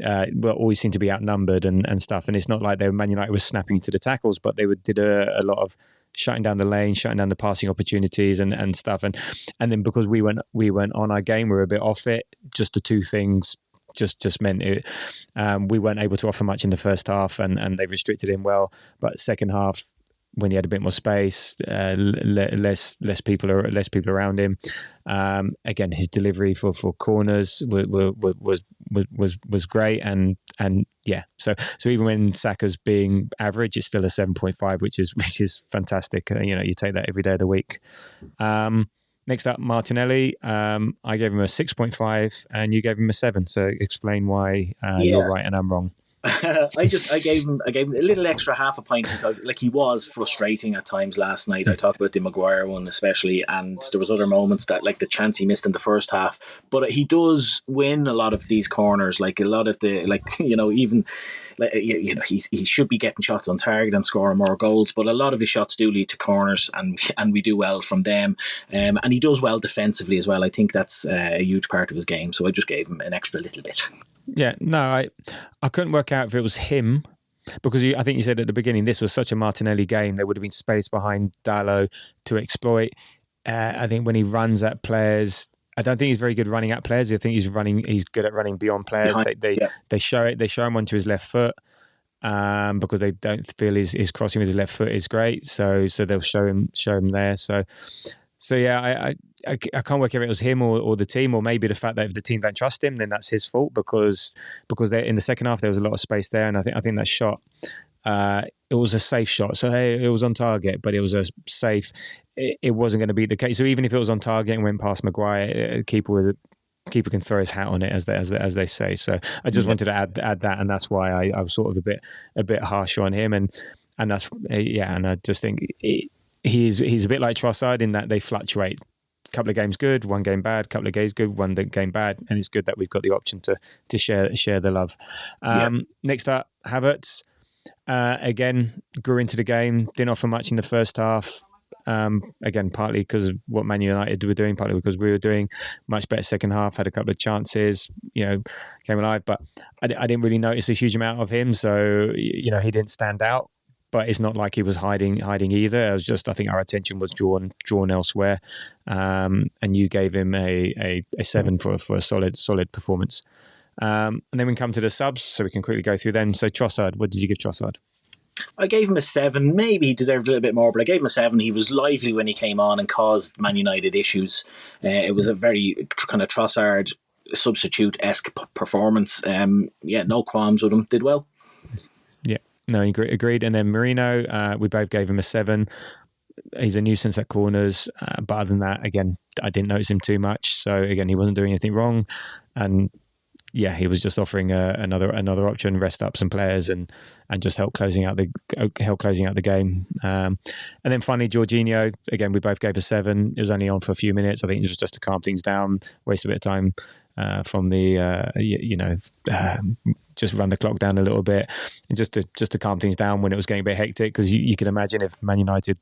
outnumbered and stuff. And it's not like Man United was snapping into the tackles, but they did a lot of shutting down the lane, shutting down the passing opportunities and stuff. And then because we went on our game, we were a bit off it. Just the two things just meant it. We weren't able to offer much in the first half, and they restricted him well. But second half, when he had a bit more space, less people around him. Again, his delivery for corners was great, and yeah. So even when Saka's being average, it's still a 7.5, which is fantastic. You take that every day of the week. Next up, Martinelli. I gave him a 6.5, and you gave him a 7. So explain why you're right and I'm wrong. I gave him a little extra half a point because he was frustrating at times last night. I talked about the Maguire one especially, and there was other moments that the chance he missed in the first half, but he does win a lot of these corners, a lot of the he should be getting shots on target and scoring more goals, but a lot of his shots do lead to corners, and we do well from them, and he does well defensively as well. I think that's a huge part of his game, so I just gave him an extra little bit. Yeah, no, I couldn't work out if it was him, because I think you said at the beginning this was such a Martinelli game. There would have been space behind Dalot to exploit. I think when he runs at players, I don't think he's very good running at players. I think he's good at running beyond players. They show him onto his left foot because they don't feel his crossing with his left foot is great. So they'll show him there. So yeah, I can't work out if it was him or the team, or maybe the fact that if the team don't trust him, then that's his fault because in the second half there was a lot of space there, and I think that shot, it was a safe shot. So hey, it was on target, but it was a safe. It wasn't going to be the case. So even if it was on target and went past Maguire, keeper can throw his hat on it, as they say. So I just wanted to add that, and that's why I was sort of a bit harsher on him, and that's and I just think he's a bit like Trossard in that they fluctuate. Couple of games good, one game bad, couple of games good, one game bad, and it's good that we've got the option to share the love. Next up, Havertz again grew into the game, didn't offer much in the first half. Again, partly because of what Man United were doing, partly because we were doing much better second half. Had a couple of chances, came alive, but I didn't really notice a huge amount of him. So he didn't stand out. But it's not like he was hiding either. It was just, I think our attention was drawn elsewhere, and you gave him a 7 for a solid performance. And then we come to the subs, so we can quickly go through them. So Trossard, what did you give Trossard? I gave him a 7. Maybe he deserved a little bit more, but I gave him a 7. He was lively when he came on and caused Man United issues. It was a very kind of Trossard substitute-esque performance. No qualms with him. Did well. Yeah, no, agreed. And then Marino, we both gave him a 7. He's a nuisance at corners, but other than that, again, I didn't notice him too much. So again, he wasn't doing anything wrong, and yeah, he was just offering another option, rest up some players, and just help closing out the game. And then finally, Jorginho, again, we both gave a 7. It was only on for a few minutes. I think it was just to calm things down, waste a bit of time from the just run the clock down a little bit, and just to calm things down when it was getting a bit hectic. Because you can imagine if Man United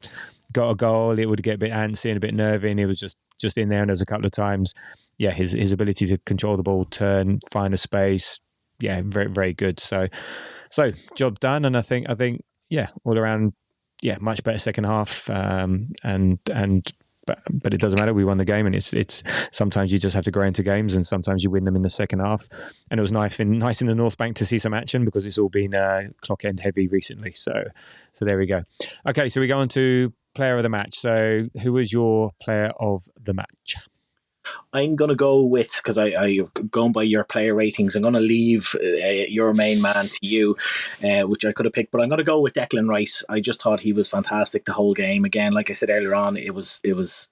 got a goal, it would get a bit antsy and a bit nervy, and he was just in there. And there's a couple of times, yeah, his ability to control the ball, turn, find a space, yeah, very very good. So job done, and I think yeah, all around, yeah, much better second half, but it doesn't matter. We won the game, and it's sometimes you just have to grow into games, and sometimes you win them in the second half. And it was nice in the North Bank to see some action, because it's all been clock end heavy recently. So there we go. Okay, so we go on to player of the match. So who was your player of the match? I'm going to go with, because I've gone by your player ratings, I'm going to leave your main man to you, which I could have picked, but I'm going to go with Declan Rice. I just thought he was fantastic the whole game. Again, like I said earlier on, it was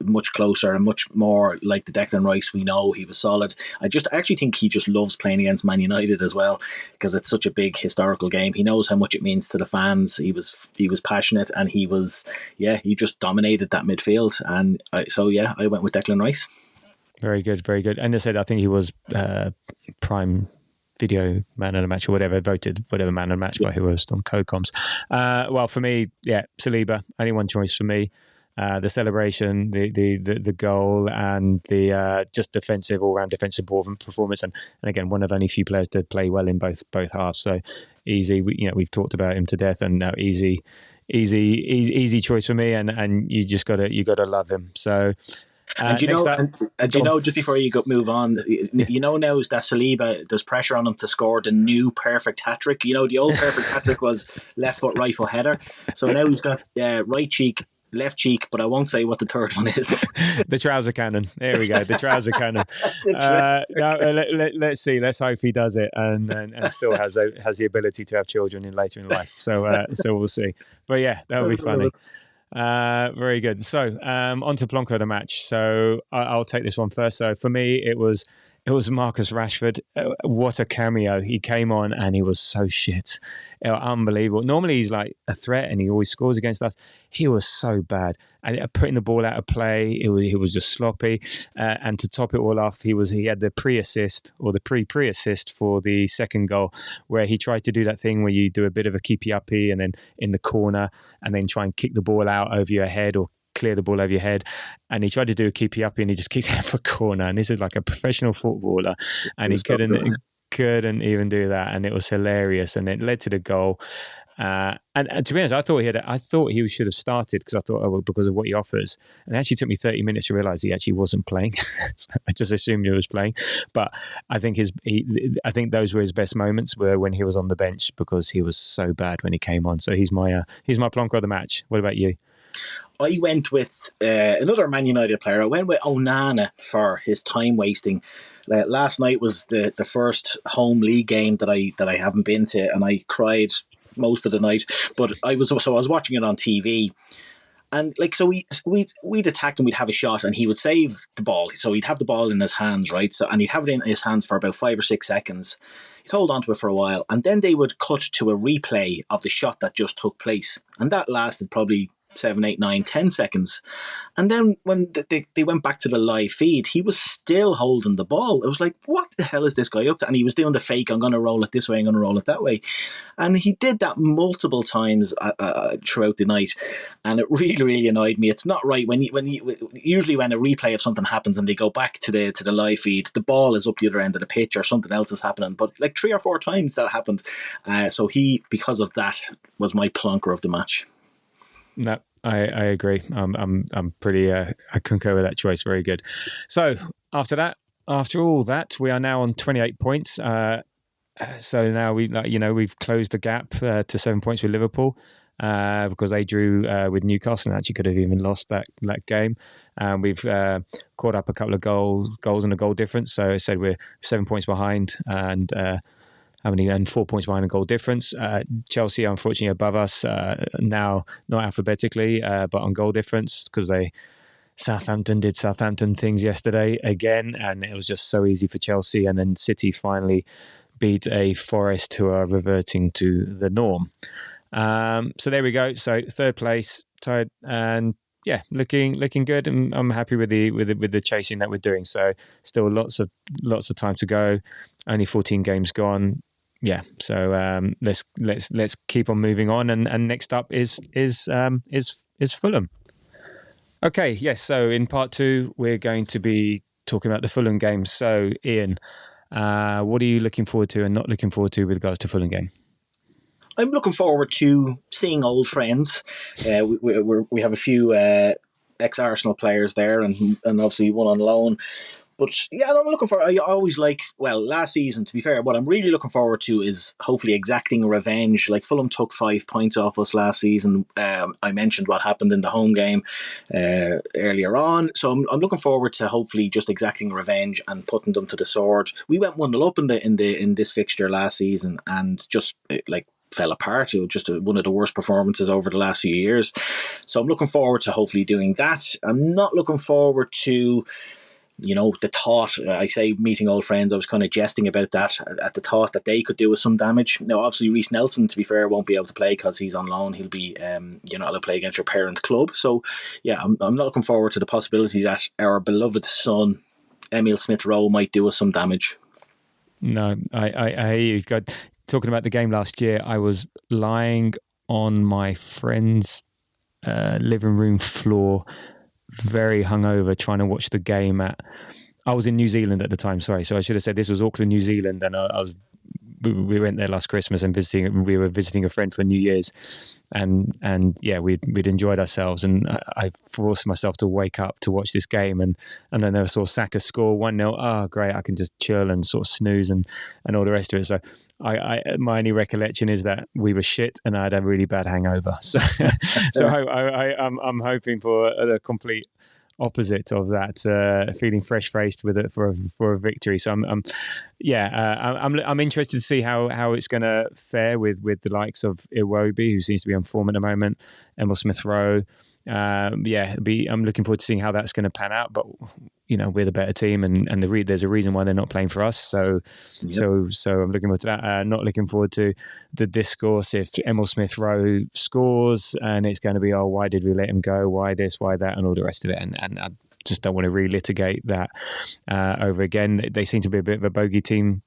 much closer and much more like the Declan Rice we know. He was solid. I actually think he just loves playing against Man United as well, because it's such a big historical game. He knows how much it means to the fans. He was passionate, and he just dominated that midfield. And I went with Declan Rice. Very good, very good. And I said, I think he was prime video man of the match, or voted whatever man of the match by who was on co-coms. Well, for me, yeah, Saliba, only one choice for me. The celebration, the goal, and the just all-round defensive performance, and again, one of only few players to play well in both halves. So easy, we've talked about him to death, and now easy choice for me, and you gotta love him. So. Just before you move on, now is that Saliba, there's pressure on him to score the new perfect hat-trick. The old perfect hat-trick was left foot, right foot header. So now he's got right cheek, left cheek, but I won't say what the third one is. The trouser cannon. There we go. The trouser cannon. Let's see. Let's hope he does it and still has the ability to have children later in life. So we'll see. But yeah, that'll be funny. Very good. So on to Plonko of the match. So I'll take this one first. So for me, it was Marcus Rashford. What a cameo. He came on and he was so shit. Unbelievable. Normally he's like a threat and he always scores against us. He was so bad. And putting the ball out of play, he was just sloppy. And to top it all off, he had the pre-assist or the pre-assist for the second goal, where he tried to do that thing where you do a bit of a keepy-uppy and then in the corner and then try and kick the ball out over your head or clear the ball over your head. And he tried to do a keepy-uppy and he just kicked out for a corner. And this is like a professional footballer. And he couldn't even do that. And it was hilarious. And it led to the goal. And to be honest, I thought he should have started, because I thought, because of what he offers. And it actually took me 30 minutes to realise he actually wasn't playing. So I just assumed he was playing. But I think I think those were his best moments, were when he was on the bench, because he was so bad when he came on. So he's my plonker of the match. What about you? I went with another Man United player. I went with Onana for his time wasting. Last night was the first home league game that I haven't been to, and I cried most of the night. But I was watching it on TV, and we'd attack and we'd have a shot, and he would save the ball. So he'd have the ball in his hands, right? So and he'd have it in his hands for about 5 or 6 seconds. He'd hold on to it for a while, and then they would cut to a replay of the shot that just took place, and that lasted probably 7, 8, 9, 10 seconds. And then when they went back to the live feed, he was still holding the ball. It was like, what the hell is this guy up to? And he was doing the fake, I'm going to roll it this way, I'm going to roll it that way. And he did that multiple times throughout the night. And it really, really annoyed me. It's not right. Usually when a replay of something happens and they go back to the live feed, the ball is up the other end of the pitch or something else is happening. But like 3 or 4 times that happened. So he, because of that, was my plonker of the match. No, I agree. I'm pretty. I concur with that choice. Very good. So after that, after all that, we are now on 28 points. So now we've closed the gap to 7 points with Liverpool because they drew with Newcastle and actually could have even lost that game. We've caught up a couple of goals and a goal difference. So I said we're 7 points behind and 4 points behind a goal difference. Chelsea, unfortunately, above us now, not alphabetically, but on goal difference because Southampton did Southampton things yesterday again, and it was just so easy for Chelsea. And then City finally beat a Forest who are reverting to the norm. So there we go. So third place, tied, and yeah, looking good. And I'm happy with the chasing that we're doing. So still lots of time to go. Only 14 games gone. Yeah. So let's keep on moving on. And next up is Fulham. Okay. Yes. So in part 2, we're going to be talking about the Fulham game. So Ian, what are you looking forward to and not looking forward to with regards to Fulham game? I'm looking forward to seeing old friends. We have a few ex-Arsenal players there, and obviously one on loan. But yeah, I'm looking for. I always last season. To be fair, what I'm really looking forward to is hopefully exacting revenge. Like Fulham took 5 points off us last season. I mentioned what happened in the home game earlier on, so I'm looking forward to hopefully just exacting revenge and putting them to the sword. We went 1-0 up in this fixture last season, and just fell apart. It was just one of the worst performances over the last few years. So I'm looking forward to hopefully doing that. I'm not looking forward to the thought, I say meeting old friends, I was kind of jesting about that, at the thought that they could do us some damage. Now, obviously, Reece Nelson, to be fair, won't be able to play because he's on loan. He'll be, you're not allowed to play against your parent club. So, yeah, I'm not looking forward to the possibility that our beloved son, Emile Smith-Rowe, might do us some damage. No, I hear you. God, talking about the game last year, I was lying on my friend's living room floor, very hungover, trying to watch the game I was in New Zealand at the time, sorry. So I should have said this was Auckland, New Zealand, and we went there last Christmas and we were visiting a friend for New Year's, and yeah, we'd enjoyed ourselves, and I forced myself to wake up to watch this game, and then I saw Saka score 1-0. Oh, great, I can just chill and sort of snooze and all the rest of it. So my only recollection is that we were shit and I had a really bad hangover. So I'm hoping for a complete opposite of that, feeling fresh-faced with it for a victory. So I'm interested to see how it's going to fare with the likes of Iwobi, who seems to be on form at the moment, Emile Smith-Rowe. I'm looking forward to seeing how that's going to pan out. But we're the better team, and there's a reason why they're not playing for us. So I'm looking forward to that. Not looking forward to the discourse if Emile Smith-Rowe scores, and it's going to be, oh, why did we let him go? Why this? Why that? And all the rest of it. And I just don't want to relitigate that over again. They seem to be a bit of a bogey team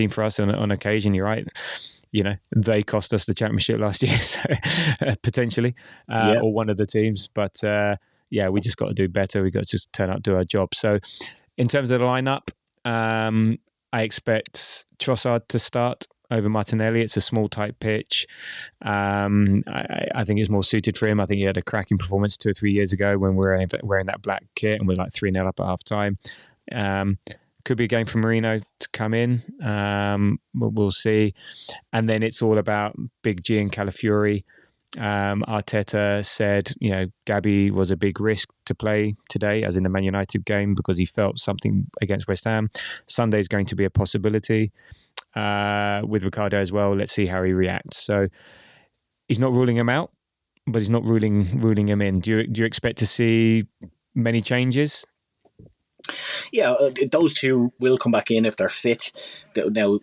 for us on occasion. You're right. They cost us the championship last year, so, potentially, or one of the teams. But we just got to do better. We got to just turn up, do our job. So, in terms of the lineup, I expect Trossard to start over Martinelli. It's a small, tight pitch. I think it's more suited for him. I think he had a cracking performance 2 or 3 years ago when we were wearing that black kit and we're like 3-0 up at half time. Could be a game for Marino to come in. We'll see. And then it's all about Big G and Calafiori. Arteta said, Gabby was a big risk to play today, as in the Man United game, because he felt something against West Ham. Sunday's going to be a possibility with Ricardo as well. Let's see how he reacts. So he's not ruling him out, but he's not ruling him in. Do you expect to see many changes? Yeah, those two will come back in if they're fit. Now,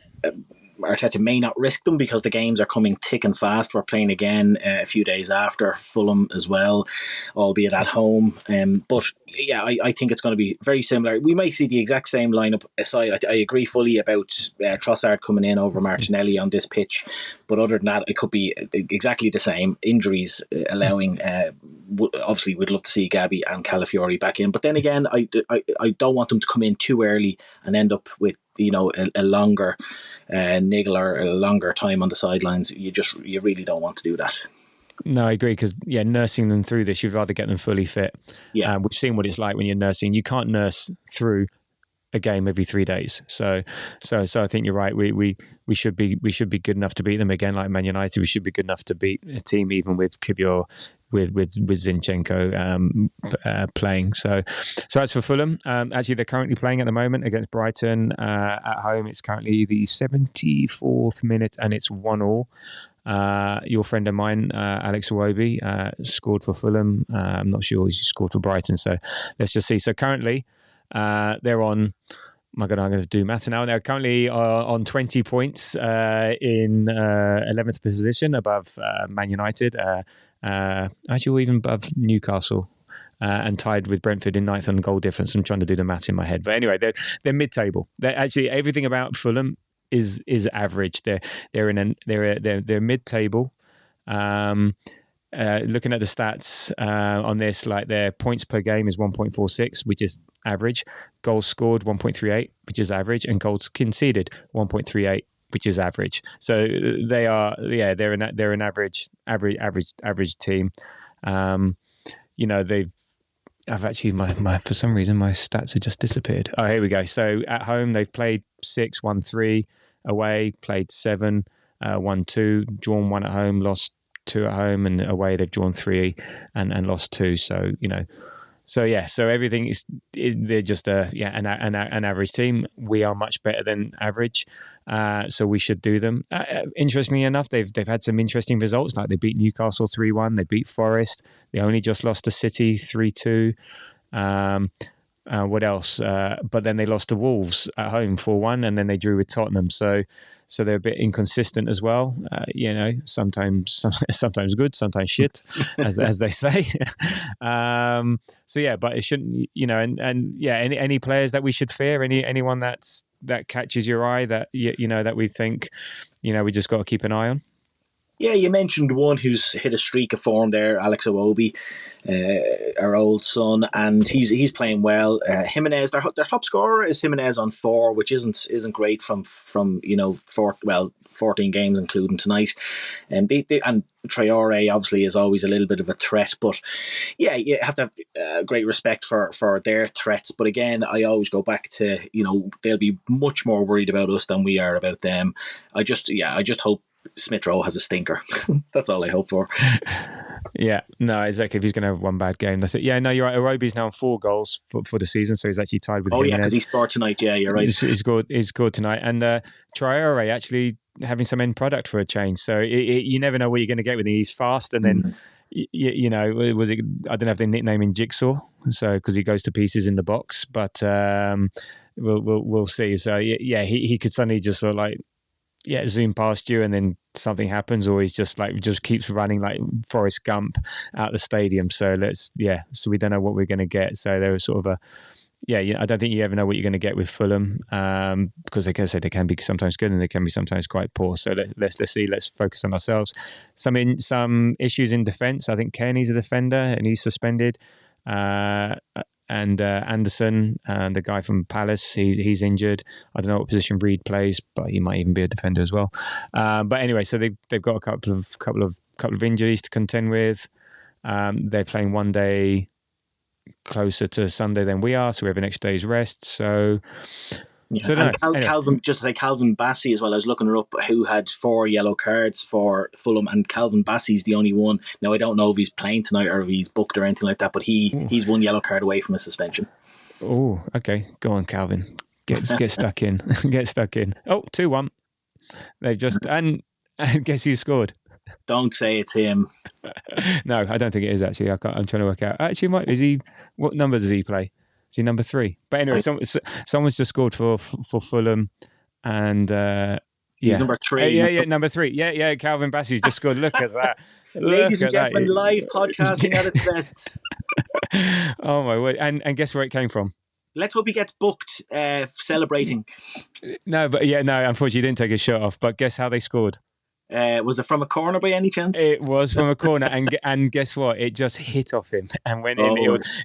Arteta may not risk them because the games are coming thick and fast. We're playing again a few days after Fulham as well, albeit at home. But yeah, I think it's going to be very similar. We may see the exact same lineup aside. I agree fully about Trossard coming in over Martinelli on this pitch. But other than that, it could be exactly the same. Injuries allowing. Obviously, we'd love to see Gabby and Calafiori back in. But then again, I don't want them to come in too early and end up with a longer niggle or a longer time on the sidelines. You really don't want to do that. No, I agree, because nursing them through this, you'd rather get them fully fit. Yeah, we've seen what it's like when you're nursing. You can't nurse through a game every 3 days. So I think you're right. We should be good enough to beat them again, like Man United. We should be good enough to beat a team even with Kivior, with Zinchenko playing. So as for Fulham, actually they're currently playing at the moment against Brighton at home. It's currently the 74th minute and it's 1-1. Your friend of mine, Alex Iwobi, scored for Fulham. I'm not sure he scored for Brighton. So let's just see. So currently they're on. My God, I'm going to do maths now. They're currently on 20 points in 11th position above Man United. Actually, even above Newcastle. And tied with Brentford in ninth on goal difference. I'm trying to do the maths in my head, but anyway, they're mid-table. They're actually everything about Fulham is average. They're mid-table. Looking at the stats on this, like their points per game is 1.46, which is average. Goals scored 1.38, which is average, and goals conceded 1.38, which is average. So they're an average team. I've actually my for some reason my stats have just disappeared. Oh, here we go. So at home they've played 6, won 3, away played 7, won 2, drawn 1 at home, lost 2 at home, and away they've drawn 3 and lost 2. So so everything is they're just an average team. We are much better than average, so we should do them. Interestingly enough, they've had some interesting results. Like they beat Newcastle 3-1, they beat Forest. They only just lost to City 3-2. What else? But then they lost to Wolves at home 4-1, and then they drew with Tottenham. So they're a bit inconsistent as well. Sometimes good, sometimes shit, as they say. But it shouldn't. Any players that we should fear? Anyone that catches your eye that that we think we just got to keep an eye on. Yeah, you mentioned one who's hit a streak of form there, Alex Iwobi, our old son, and he's playing well. Jimenez, their top scorer is Jimenez on 4, which isn't great from 14 games including tonight. And and Traore obviously is always a little bit of a threat, but yeah, you have to have great respect for their threats. But again, I always go back to they'll be much more worried about us than we are about them. I just hope Smith Rowe has a stinker. That's all I hope for. Yeah, no, exactly. If he's going to have one bad game, that's it. Yeah, no, you're right. Iwobi's now on 4 goals for the season, so he's actually tied with. Oh yeah, because he scored tonight. Yeah, you're right. He scored tonight, and Traore actually having some end product for a change. So you never know what you're going to get with him. He's fast, and then was it? I don't know if they nickname him Jigsaw, so because he goes to pieces in the box, but we'll see. So yeah, he could suddenly just sort of like. Yeah, zoom past you and then something happens, or he's just keeps running like Forrest Gump out the stadium. So so we don't know what we're going to get. So there was sort of I don't think you ever know what you're going to get with Fulham because like I said, they can be sometimes good and they can be sometimes quite poor. So let's see. Let's focus on ourselves. Some issues in defence. I think Kearney's a defender and he's suspended. And Anderson, the guy from Palace, he's injured. I don't know what position Reed plays, but he might even be a defender as well. But anyway, so they've got a couple of injuries to contend with. They're playing one day closer to Sunday than we are, so we have an extra day's rest. So. Yeah. So Calvin, just to say, Calvin Bassey as well. I was looking her up, who had 4 yellow cards for Fulham, and Calvin Bassey's the only one. Now I don't know if he's playing tonight or if he's booked or anything like that, but he's 1 yellow card away from a suspension. Oh, okay. Go on, Calvin. Get stuck in. Get stuck in. Oh, 2-1. They've just and guess who scored? Don't say it's him. No, I don't think it is actually. I'm trying to work out. Actually, is he? What number does he play? Is he number 3? But anyway, someone's just scored for Fulham, and he's number 3. Number 3. Yeah, Calvin Bassey's just scored. Look at that, ladies and gentlemen, live podcasting at its best. Oh my word! And guess where it came from? Let's hope he gets booked celebrating. No, unfortunately, he didn't take his shirt off. But guess how they scored? Was it from a corner by any chance? It was from a corner, and guess what? It just hit off him and went in.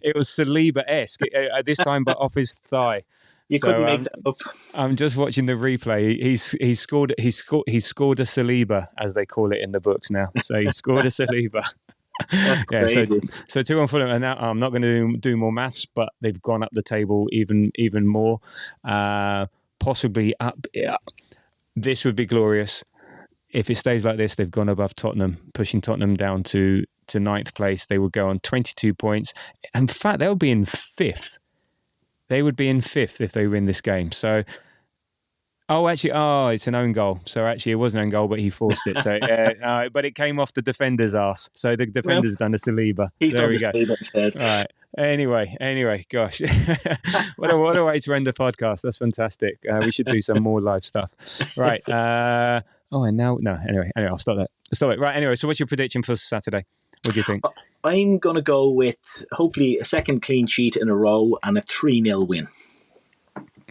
It was Saliba-esque at this time, but off his thigh. You couldn't make that up. I'm just watching the replay. He scored a Saliba, as they call it in the books now. So he scored a Saliba. That's Yeah, crazy. so 2 on Fulham, and now I'm not going to do more maths, but they've gone up the table even more, possibly up. Yeah, this would be glorious if it stays like this. They've gone above Tottenham, pushing Tottenham down to ninth place. They would go on 22 points. In fact, they'll be in fifth. They would be in fifth if they win this game. So. It's an own goal. So actually, it was an own goal, but he forced it. So, but it came off the defender's arse. So the Well, defender's done a Saliba. he's There done we the go. Saliba instead. All right. Anyway, gosh, what a way to end the podcast. That's fantastic. We should do some more live stuff. Right. And now no. Anyway, I'll stop that. Right. Anyway, so what's your prediction for Saturday? What do you think? I'm going to go with hopefully a second clean sheet in a row and a 3-0 win.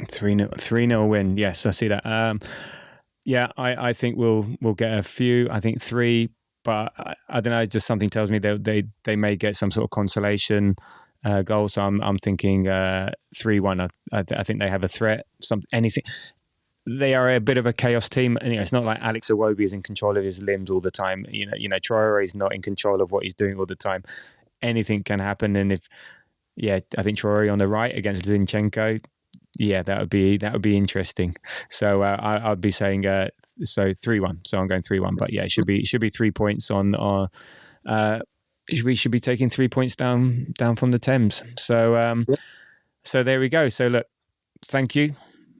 3-0 win. Yes, I see that. I think we'll get a few. I think 3, but I don't know. Just something tells me they may get some sort of consolation goal. So I'm thinking 3-1. I think they have a threat. Anything. They are a bit of a chaos team. It's not like Alex Iwobi is in control of his limbs all the time. Traore is not in control of what he's doing all the time. Anything can happen, and I think Traore on the right against Zinchenko. Yeah, that would be interesting. So I'd be saying 3-1. So I'm going 3-1. But yeah, it should be 3 points on. We should be taking 3 points down from the Thames. So so there we go. So look, thank you,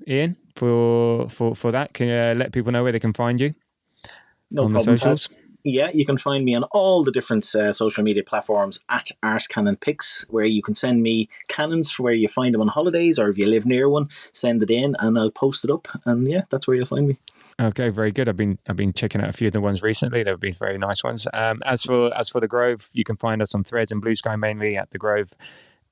Ian, for that. Can you let people know where they can find you? No on problem, the socials? Yeah, you can find me on all the different social media platforms at @ArseCannonPics, where you can send me cannons for where you find them on holidays, or if you live near one, send it in and I'll post it up. And yeah, that's where you'll find me. Okay, very good. I've been checking out a few of the ones recently. They've been very nice ones. As for the Grove, you can find us on Threads and Blue Sky, mainly at the Grove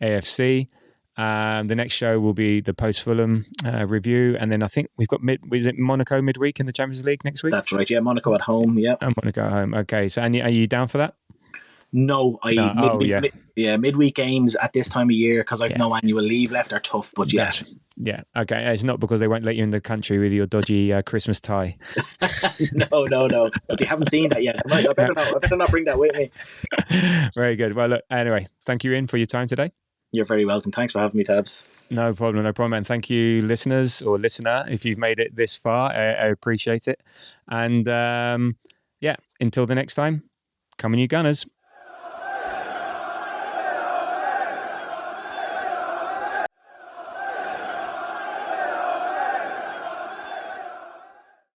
AFC. The next show will be the post Fulham review, and then I think we've got Monaco midweek in the Champions League next week. That's right. Yeah, Monaco at home. Yeah, and Monaco at home. Okay, so are you down for that? No, midweek games at this time of year, because I've no annual leave left, are tough. But yes. Yeah, okay. It's not because they won't let you in the country with your dodgy Christmas tie. No. But they haven't seen that yet. I better not bring that with me. Very good. Well, look, anyway, thank you, Ian, for your time today. You're very welcome. Thanks for having me, Tabs. No problem. And thank you, listeners or listener, if you've made it this far. I appreciate it. And until the next time, come on, you Gunners.